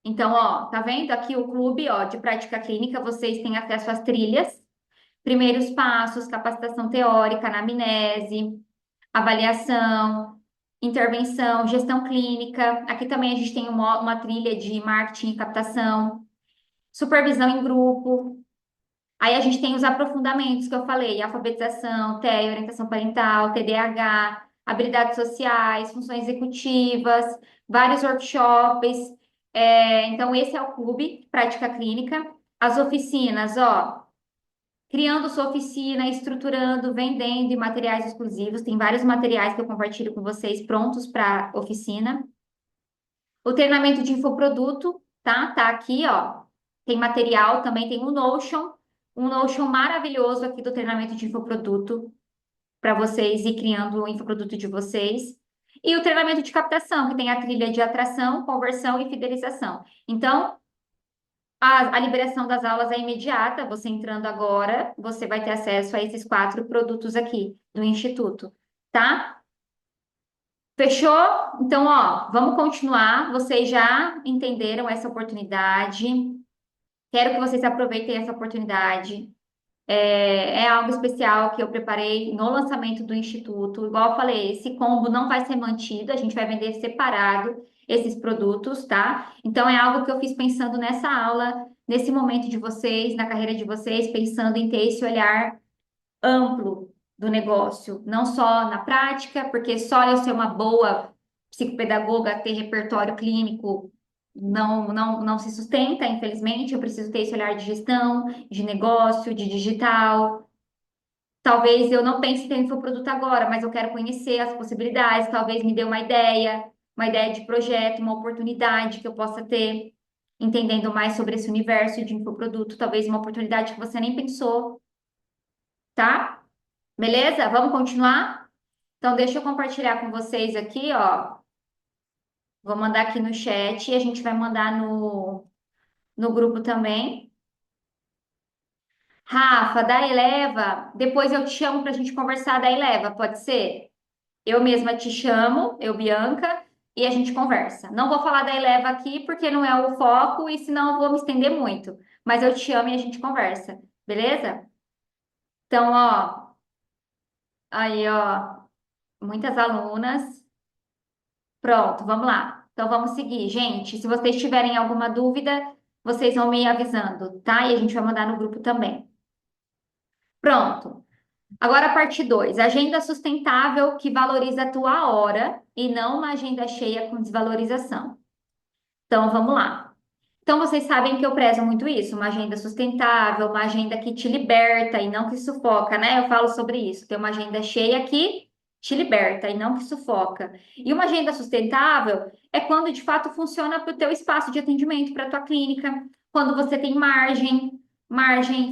Então, ó, tá vendo aqui o clube, ó, de prática clínica, vocês têm acesso às trilhas, primeiros passos, capacitação teórica, anamnese, avaliação, intervenção, gestão clínica. Aqui também a gente tem uma trilha de marketing e captação, supervisão em grupo. Aí a gente tem os aprofundamentos que eu falei, alfabetização, TEA, orientação parental, TDAH, habilidades sociais, funções executivas, vários workshops. Então, esse é o clube Prática Clínica. As oficinas, ó, criando sua oficina, estruturando, vendendo e materiais exclusivos. Tem vários materiais que eu compartilho com vocês prontos para oficina. O treinamento de infoproduto, tá? Tá aqui, ó. Tem material, também tem um Notion maravilhoso aqui do treinamento de infoproduto para vocês ir criando o infoproduto de vocês. E o treinamento de captação, que tem a trilha de atração, conversão e fidelização. Então, a liberação das aulas é imediata. Você entrando agora, você vai ter acesso a esses 4 produtos aqui do Instituto, tá? Fechou? Então, ó, vamos continuar. Vocês já entenderam essa oportunidade. Quero que vocês aproveitem essa oportunidade. É algo especial que eu preparei no lançamento do Instituto. Igual eu falei, esse combo não vai ser mantido, a gente vai vender separado esses produtos, tá? Então, é algo que eu fiz pensando nessa aula, nesse momento de vocês, na carreira de vocês, pensando em ter esse olhar amplo do negócio, não só na prática, porque só eu ser uma boa psicopedagoga, ter repertório clínico, não se sustenta, infelizmente. Eu preciso ter esse olhar de gestão, de negócio, de digital. Talvez eu não pense em ter um infoproduto agora, mas eu quero conhecer as possibilidades, talvez me dê uma ideia de projeto, uma oportunidade que eu possa ter, entendendo mais sobre esse universo de infoproduto, talvez uma oportunidade que você nem pensou, tá? Beleza? Vamos continuar? Então, deixa eu compartilhar com vocês aqui, ó. Vou mandar aqui no chat e a gente vai mandar no grupo também. Rafa, da Eleva, depois eu te chamo para a gente conversar da Eleva, pode ser? Eu mesma te chamo, eu, Bianca, e a gente conversa. Não vou falar da Eleva aqui porque não é o foco e senão eu vou me estender muito. Mas eu te chamo e a gente conversa, beleza? Então, ó, aí, ó, muitas alunas. Pronto, vamos lá. Então, vamos seguir. Gente, se vocês tiverem alguma dúvida, vocês vão me avisando, tá? E a gente vai mandar no grupo também. Pronto. Agora, a parte 2, agenda sustentável que valoriza a tua hora e não uma agenda cheia com desvalorização. Então, vamos lá. Então, vocês sabem que eu prezo muito isso, uma agenda sustentável, uma agenda que te liberta e não que sufoca, né? Eu falo sobre isso, ter uma agenda cheia que te liberta e não que sufoca. E uma agenda sustentável é quando de fato funciona para o teu espaço de atendimento, para a tua clínica, quando você tem margem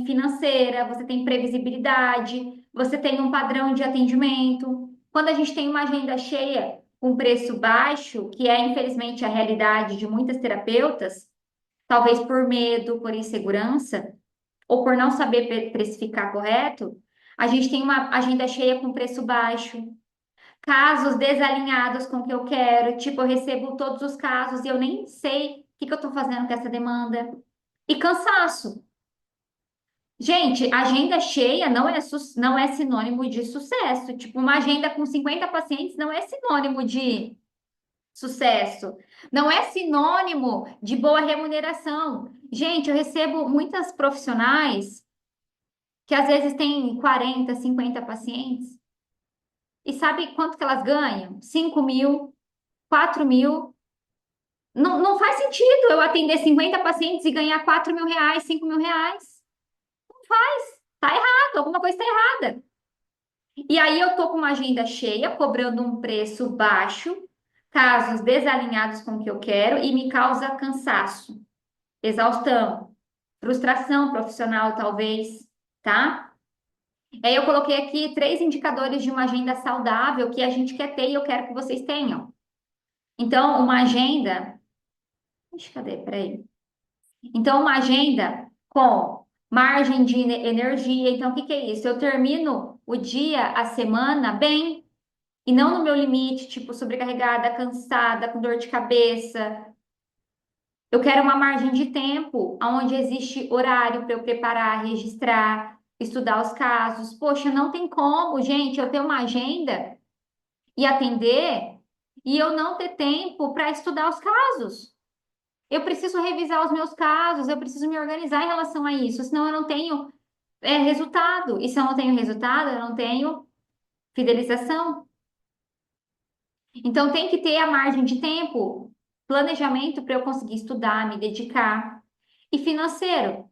financeira, você tem previsibilidade, você tem um padrão de atendimento. Quando a gente tem uma agenda cheia com preço baixo, que é infelizmente a realidade de muitas terapeutas, talvez por medo, por insegurança, ou por não saber precificar correto, a gente tem uma agenda cheia com preço baixo, casos desalinhados com o que eu quero, tipo, eu recebo todos os casos e eu nem sei o que que eu estou fazendo com essa demanda. E cansaço. Gente, agenda cheia não é sinônimo de sucesso. Tipo, uma agenda com 50 pacientes não é sinônimo de sucesso. Não é sinônimo de boa remuneração. Gente, eu recebo muitas profissionais que às vezes têm 40, 50 pacientes. E sabe quanto que elas ganham? 5.000, 4.000. Não faz sentido eu atender 50 pacientes e ganhar 4.000 reais, 5.000 reais. Tá errado, alguma coisa está errada. E aí eu tô com uma agenda cheia, cobrando um preço baixo, casos desalinhados com o que eu quero e me causa cansaço, exaustão, frustração profissional, talvez, tá? Aí eu coloquei aqui 3 indicadores de uma agenda saudável que a gente quer ter e eu quero que vocês tenham. Então, uma agenda. Ixi, cadê? Peraí. Então, uma agenda com margem de energia. Então, o que que é isso? Eu termino o dia, a semana bem. E não no meu limite, tipo, sobrecarregada, cansada, com dor de cabeça. Eu quero uma margem de tempo onde existe horário para eu preparar, registrar, estudar os casos. Poxa, não tem como, gente, eu ter uma agenda e atender e eu não ter tempo para estudar os casos. Eu preciso revisar os meus casos, eu preciso me organizar em relação a isso, senão eu não tenho resultado. E se eu não tenho resultado, eu não tenho fidelização. Então, tem que ter a margem de tempo, planejamento para eu conseguir estudar, me dedicar. E financeiro.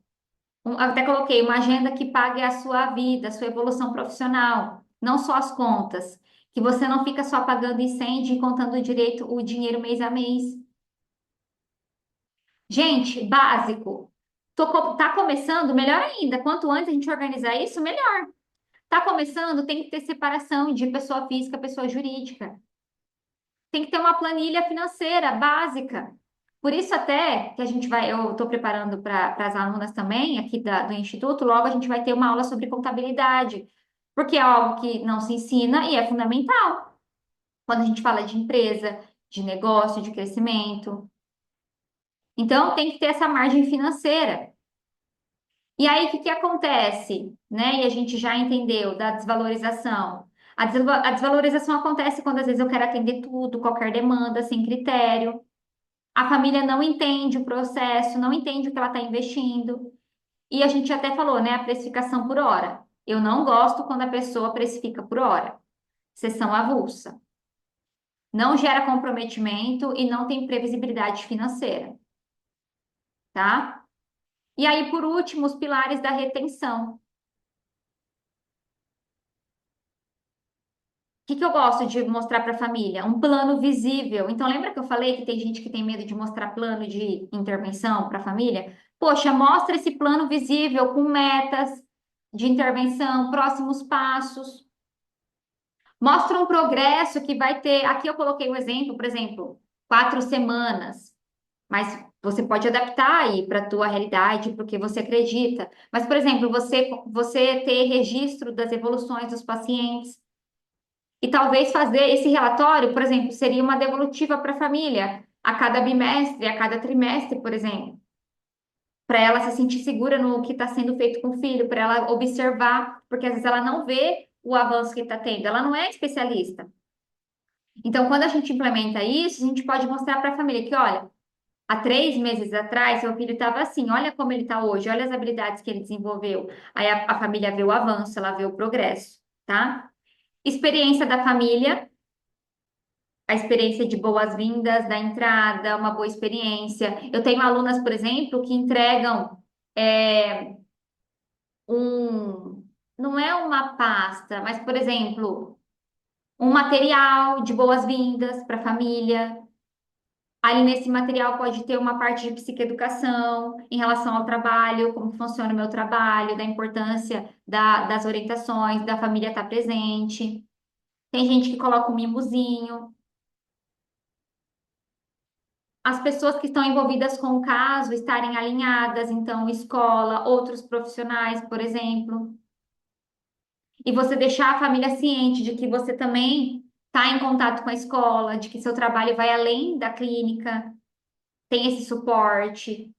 Até coloquei uma agenda que pague a sua vida, a sua evolução profissional, não só as contas. Que você não fica só pagando incêndio e contando direito o dinheiro mês a mês. Gente, básico. Tá começando, melhor ainda. Quanto antes a gente organizar isso, melhor. Tá começando, tem que ter separação de pessoa física, pessoa jurídica. Tem que ter uma planilha financeira básica. Por isso até que a gente vai, eu estou preparando para as alunas também aqui do Instituto, logo a gente vai ter uma aula sobre contabilidade, porque é algo que não se ensina e é fundamental quando a gente fala de empresa, de negócio, de crescimento. Então tem que ter essa margem financeira. E aí o que que acontece, né? E a gente já entendeu da desvalorização. A desvalorização acontece quando às vezes eu quero atender tudo, qualquer demanda, sem critério. A família não entende o processo, não entende o que ela está investindo. E a gente até falou, né? A precificação por hora. Eu não gosto quando a pessoa precifica por hora. Sessão avulsa. Não gera comprometimento e não tem previsibilidade financeira, tá? E aí, por último, os pilares da retenção. que eu gosto de mostrar para a família? Um plano visível. Então, lembra que eu falei que tem gente que tem medo de mostrar plano de intervenção para a família? Poxa, mostra esse plano visível com metas de intervenção, próximos passos. Mostra um progresso que vai ter. Aqui eu coloquei um exemplo, por exemplo, 4 semanas. Mas você pode adaptar aí para a tua realidade, porque você acredita. Mas, por exemplo, você ter registro das evoluções dos pacientes. E talvez fazer esse relatório, por exemplo, seria uma devolutiva para a família, a cada bimestre, a cada trimestre, por exemplo, para ela se sentir segura no que está sendo feito com o filho, para ela observar, porque às vezes ela não vê o avanço que está tendo, ela não é especialista. Então, quando a gente implementa isso, a gente pode mostrar para a família que, olha, há 3 meses atrás, seu filho estava assim, olha como ele está hoje, olha as habilidades que ele desenvolveu. Aí a família vê o avanço, ela vê o progresso, tá? Experiência da família, a experiência de boas-vindas, da entrada, uma boa experiência. Eu tenho alunas, por exemplo, que entregam é, um, não é uma pasta, mas, por exemplo, um material de boas-vindas para a família. Ali nesse material pode ter uma parte de psicoeducação em relação ao trabalho, como que funciona o meu trabalho, da importância das orientações, da família estar presente. Tem gente que coloca um mimozinho. As pessoas que estão envolvidas com o caso estarem alinhadas, então, escola, outros profissionais, por exemplo, e você deixar a família ciente de que você também está em contato com a escola, de que seu trabalho vai além da clínica, tem esse suporte,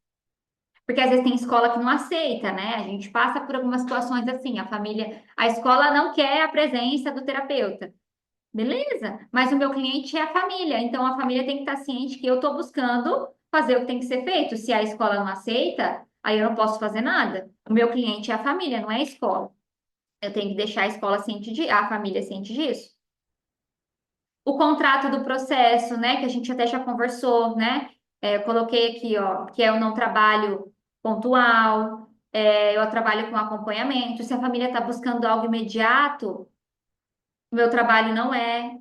porque às vezes tem escola que não aceita, né? A gente passa por algumas situações assim, a família, a escola não quer a presença do terapeuta. Beleza, mas o meu cliente é a família, então a família tem que estar ciente que eu estou buscando fazer o que tem que ser feito. Se a escola não aceita, aí eu não posso fazer nada. O meu cliente é a família, não é a escola. Eu tenho que deixar a escola ciente de, a família ciente disso. O contrato do processo, né, que a gente até já conversou, né? Eu coloquei aqui, ó, que é o não trabalho pontual, eu trabalho com acompanhamento. Se a família está buscando algo imediato, o meu trabalho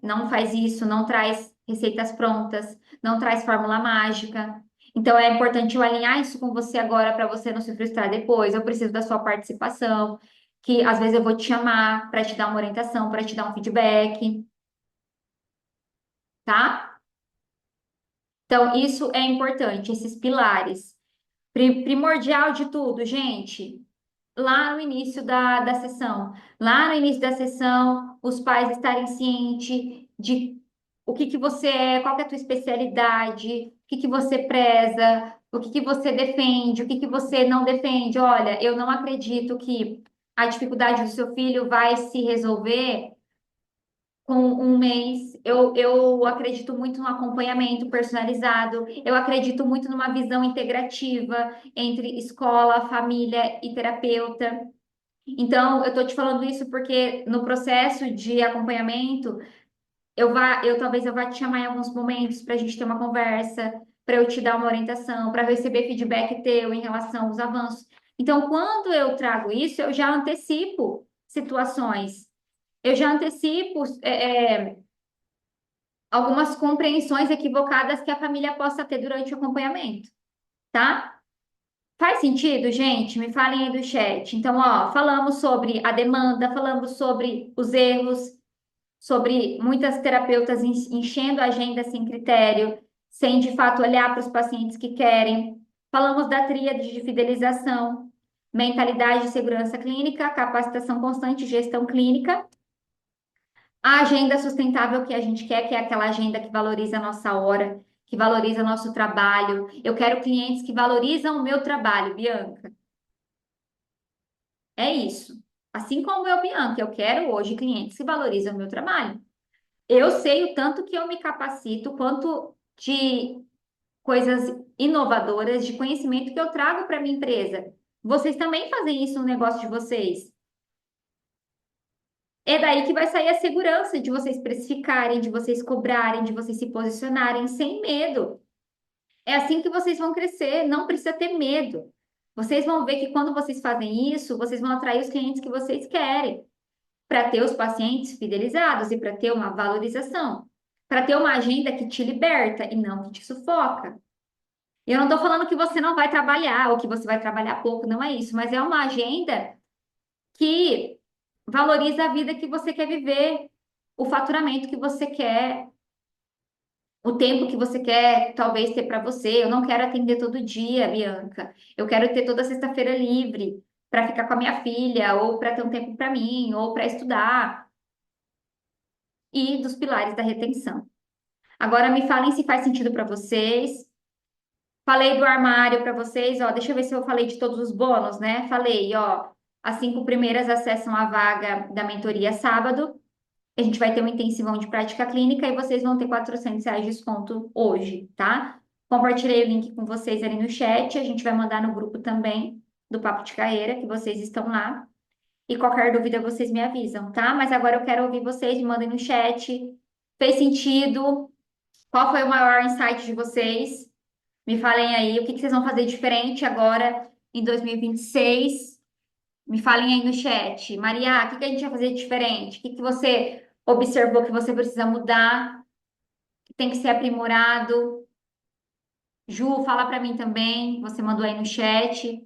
não faz isso, não traz receitas prontas, não traz fórmula mágica. Então é importante eu alinhar isso com você agora para você não se frustrar depois. Eu preciso da sua participação, que às vezes eu vou te chamar para te dar uma orientação, para te dar um feedback, tá? Então isso é importante, esses pilares. Primordial de tudo, gente, lá no início da sessão. Lá no início da sessão, os pais estarem cientes de o que que você é, qual que é a tua especialidade, o que que você preza, o que que você defende, o que que você não defende. Olha, eu não acredito que a dificuldade do seu filho vai se resolver com um mês. Eu acredito muito no acompanhamento personalizado, eu acredito muito numa visão integrativa entre escola, família e terapeuta. Então, eu estou te falando isso porque no processo de acompanhamento, talvez eu vá te chamar em alguns momentos para a gente ter uma conversa, para eu te dar uma orientação, para receber feedback teu em relação aos avanços. Então, quando eu trago isso, eu já antecipo situações, eu já antecipo algumas compreensões equivocadas que a família possa ter durante o acompanhamento, tá? Faz sentido, gente? Me falem aí do chat. Então, ó, falamos sobre a demanda, falamos sobre os erros, sobre muitas terapeutas enchendo a agenda sem critério, sem de fato olhar para os pacientes que querem. Falamos da tríade de fidelização, mentalidade de segurança clínica, capacitação constante, e gestão clínica. A agenda sustentável que a gente quer, que é aquela agenda que valoriza a nossa hora, que valoriza nosso trabalho. Eu quero clientes que valorizam o meu trabalho, Bianca. É isso. Assim como eu, Bianca, eu quero hoje clientes que valorizam o meu trabalho. Eu sei o tanto que eu me capacito, quanto de coisas inovadoras, de conhecimento que eu trago para minha empresa. Vocês também fazem isso no negócio de vocês. É daí que vai sair a segurança de vocês precificarem, de vocês cobrarem, de vocês se posicionarem sem medo. É assim que vocês vão crescer, não precisa ter medo. Vocês vão ver que quando vocês fazem isso, vocês vão atrair os clientes que vocês querem. para ter os pacientes fidelizados e para ter uma valorização, para ter uma agenda que te liberta e não que te sufoca. Eu não estou falando que você não vai trabalhar ou que você vai trabalhar pouco, não é isso, mas é uma agenda que valoriza a vida que você quer viver, o faturamento que você quer, o tempo que você quer talvez ter para você. Eu não quero atender todo dia, Bianca. Eu quero ter toda sexta-feira livre para ficar com a minha filha, ou para ter um tempo para mim, ou para estudar. E dos pilares da retenção. Agora me falem se faz sentido para vocês. Falei do armário para vocês, ó. Deixa eu ver se eu falei de todos os bônus, né? Falei, ó. As 5 primeiras acessam a vaga da mentoria sábado. A gente vai ter um intensivão de prática clínica e vocês vão ter R$ 400 de desconto hoje, tá? Compartilhei o link com vocês ali no chat. A gente vai mandar no grupo também do Papo de Carreira, que vocês estão lá. E qualquer dúvida vocês me avisam, tá? Mas agora eu quero ouvir vocês, me mandem no chat. Fez sentido? Qual foi o maior insight de vocês? Me falem aí o que que vocês vão fazer diferente agora em 2026. Me falem aí no chat. Maria, o que que a gente vai fazer diferente? O que que você observou que você precisa mudar, que tem que ser aprimorado? Ju, fala para mim também. Você mandou aí no chat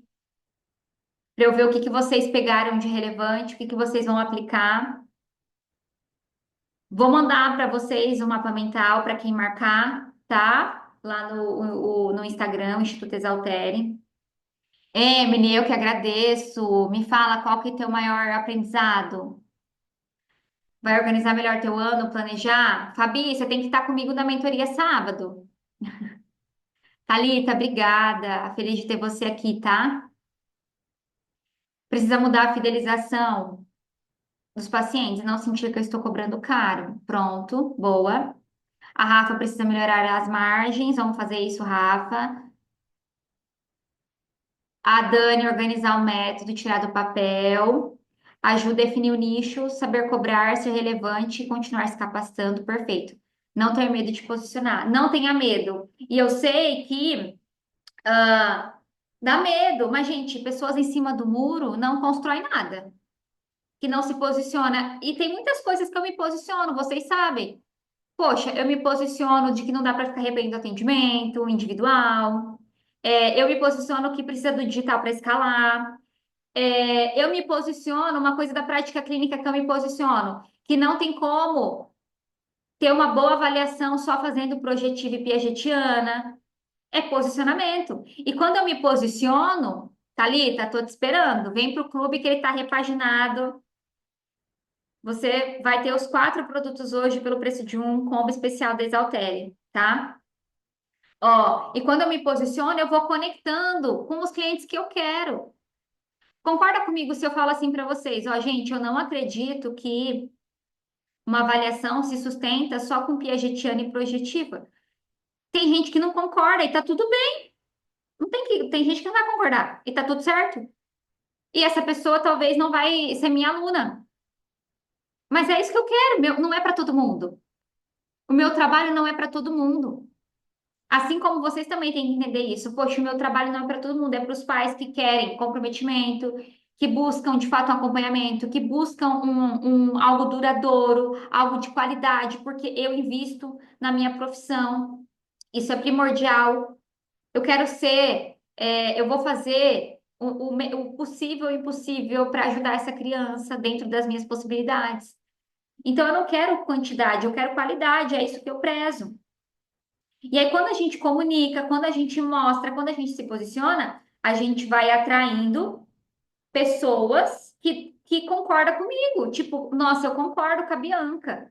para eu ver o que que vocês pegaram de relevante, o que que vocês vão aplicar. Vou mandar para vocês o mapa mental para quem marcar, tá? Lá no Instagram, Instituto Exaltere. Emily, eu que agradeço. Me fala qual que é o teu maior aprendizado. Vai organizar melhor teu ano, planejar? Fabi, você tem que estar comigo na mentoria sábado. Thalita, obrigada. Feliz de ter você aqui, tá? Precisa mudar a fidelização dos pacientes, não sentir que eu estou cobrando caro. Pronto, boa. A Rafa precisa melhorar as margens. Vamos fazer isso, Rafa. A Dani organizar o método, tirar do papel. Ajuda a definir o nicho, saber cobrar, ser relevante e continuar se capacitando. Perfeito. Não ter medo de posicionar. Não tenha medo. E eu sei que dá medo, mas, gente, pessoas em cima do muro não constroem nada. Que não se posiciona. E tem muitas coisas que eu me posiciono, vocês sabem. Poxa, eu me posiciono de que não dá para ficar arrependendo do atendimento individual. Eu me posiciono que precisa do digital para escalar. Eu me posiciono, uma coisa da prática clínica que eu me posiciono, que não tem como ter uma boa avaliação só fazendo projetiva e piagetiana, é posicionamento. E quando eu me posiciono, Thalita, tô te esperando, vem pro clube que ele tá repaginado. Você vai ter os 4 produtos hoje pelo preço de um combo especial da Exaltere, tá? Ó, e quando eu me posiciono, eu vou conectando com os clientes que eu quero. Concorda comigo se eu falo assim para vocês, ó, gente, eu não acredito que uma avaliação se sustenta só com piagetiana e projetiva. Tem gente que não concorda e tá tudo bem. Não tem que, tem gente que não vai concordar e tá tudo certo. E essa pessoa talvez não vai ser minha aluna. Mas é isso que eu quero, não é para todo mundo. O meu trabalho não é para todo mundo. Assim como vocês também têm que entender isso. Poxa, o meu trabalho não é para todo mundo, é para os pais que querem comprometimento, que buscam de fato um acompanhamento, que buscam algo duradouro, algo de qualidade, porque eu invisto na minha profissão. Isso é primordial. Eu quero ser, eu vou fazer o possível e o impossível para ajudar essa criança dentro das minhas possibilidades. Então, eu não quero quantidade, eu quero qualidade, é isso que eu prezo. E aí, quando a gente comunica, quando a gente mostra, quando a gente se posiciona, a gente vai atraindo pessoas que concordam comigo. Tipo, nossa, eu concordo com a Bianca.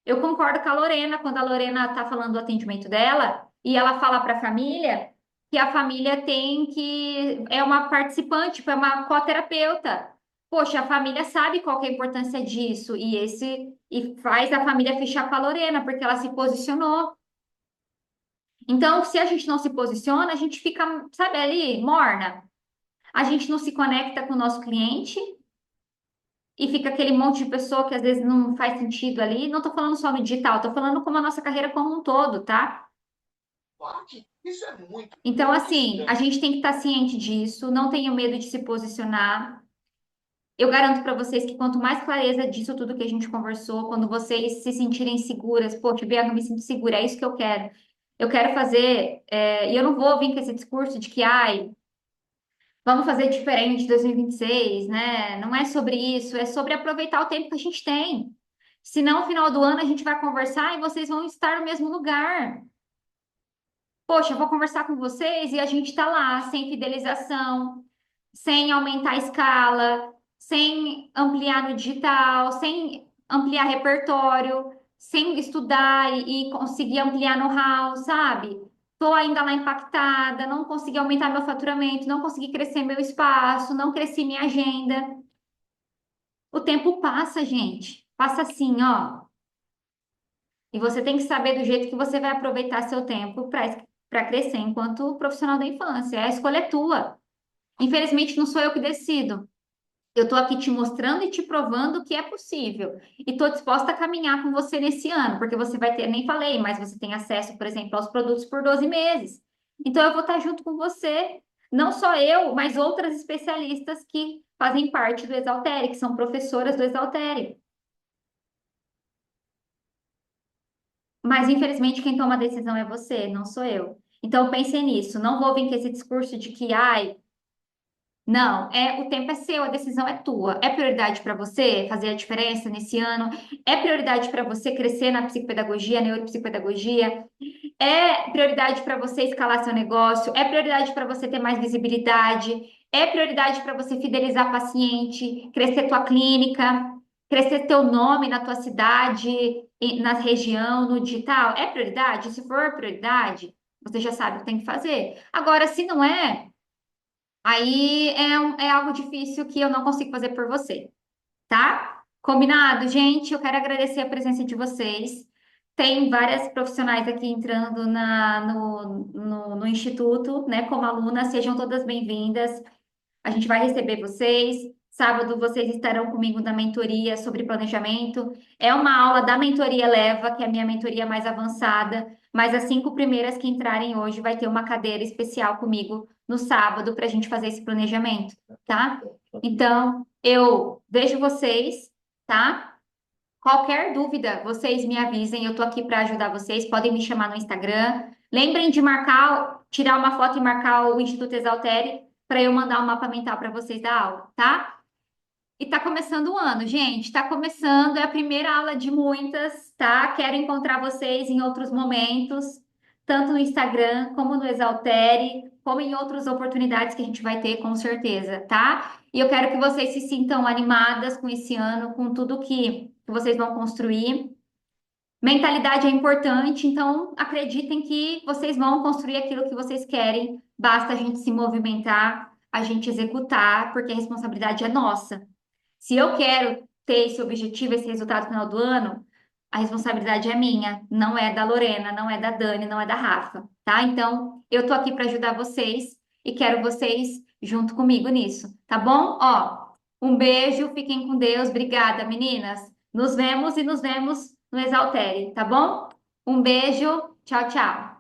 Eu concordo com a Lorena, quando a Lorena está falando do atendimento dela, e ela fala para a família que a família tem que é uma participante, tipo, é uma coterapeuta. Poxa, a família sabe qual que é a importância disso, e faz a família fechar com a Lorena, porque ela se posicionou. Então, se a gente não se posiciona, a gente fica, sabe, ali, morna. A gente não se conecta com o nosso cliente e fica aquele monte de pessoa que às vezes não faz sentido ali. Não tô falando só no digital, tô falando como a nossa carreira como um todo, tá? Então, assim, a gente tem que estar ciente disso, não tenha medo de se posicionar. Eu garanto para vocês que quanto mais clareza disso tudo que a gente conversou, quando vocês se sentirem seguras, poxa, Bianca, eu me sinto segura, é isso que eu quero. Eu quero fazer, e eu não vou vir com esse discurso de que, ai, vamos fazer diferente em 2026, né? Não é sobre isso, é sobre aproveitar o tempo que a gente tem. Senão, no final do ano, a gente vai conversar e vocês vão estar no mesmo lugar. Poxa, eu vou conversar com vocês e a gente está lá, sem fidelização, sem aumentar a escala, sem ampliar no digital, sem ampliar repertório, sem estudar e conseguir ampliar know-how, sabe? Estou ainda lá impactada, não consegui aumentar meu faturamento, não consegui crescer meu espaço, não cresci minha agenda. O tempo passa, gente. Passa assim, ó. E você tem que saber do jeito que você vai aproveitar seu tempo para crescer enquanto profissional da infância. A escolha é tua. Infelizmente, não sou eu que decido. Eu estou aqui te mostrando e te provando que é possível. E estou disposta a caminhar com você nesse ano, porque você vai ter, nem falei, mas você tem acesso, por exemplo, aos produtos por 12 meses. Então, eu vou estar junto com você. Não só eu, mas outras especialistas que fazem parte do Exaltere, que são professoras do Exaltere. Mas, infelizmente, quem toma a decisão é você, não sou eu. Então, pense nisso. Não vou vir com esse discurso de que, ai, não, o tempo é seu, a decisão é tua. É prioridade para você fazer a diferença nesse ano? É prioridade para você crescer na psicopedagogia, neuropsicopedagogia? É prioridade para você escalar seu negócio? É prioridade para você ter mais visibilidade? É prioridade para você fidelizar paciente, crescer tua clínica, crescer teu nome na tua cidade, na região, no digital? É prioridade? Se for prioridade, você já sabe o que tem que fazer. Agora, se não é, aí é algo difícil que eu não consigo fazer por você, tá? Combinado, gente? Eu quero agradecer a presença de vocês. Tem várias profissionais aqui entrando no Instituto, né, como aluna, sejam todas bem-vindas. A gente vai receber vocês. Sábado vocês estarão comigo na mentoria sobre planejamento. É uma aula da mentoria Leva, que é a minha mentoria mais avançada, mas as 5 primeiras que entrarem hoje vai ter uma cadeira especial comigo no sábado para a gente fazer esse planejamento, tá? Então, eu vejo vocês, tá? Qualquer dúvida, vocês me avisem, eu tô aqui para ajudar vocês. Podem me chamar no Instagram. Lembrem de marcar, tirar uma foto e marcar o Instituto Exaltere para eu mandar um mapa mental para vocês da aula, tá? E tá começando o ano, gente. Tá começando, é a primeira aula de muitas, tá? Quero encontrar vocês em outros momentos, tanto no Instagram, como no Exaltere, como em outras oportunidades que a gente vai ter, com certeza, tá? E eu quero que vocês se sintam animadas com esse ano, com tudo que vocês vão construir. Mentalidade é importante, então acreditem que vocês vão construir aquilo que vocês querem. Basta a gente se movimentar, a gente executar, porque a responsabilidade é nossa. Se eu quero ter esse objetivo, esse resultado no final do ano, a responsabilidade é minha, não é da Lorena, não é da Dani, não é da Rafa, tá? Então, eu tô aqui para ajudar vocês e quero vocês junto comigo nisso, tá bom? Ó, um beijo, fiquem com Deus, obrigada, meninas. Nos vemos e nos vemos no Exaltere, tá bom? Um beijo, tchau, tchau.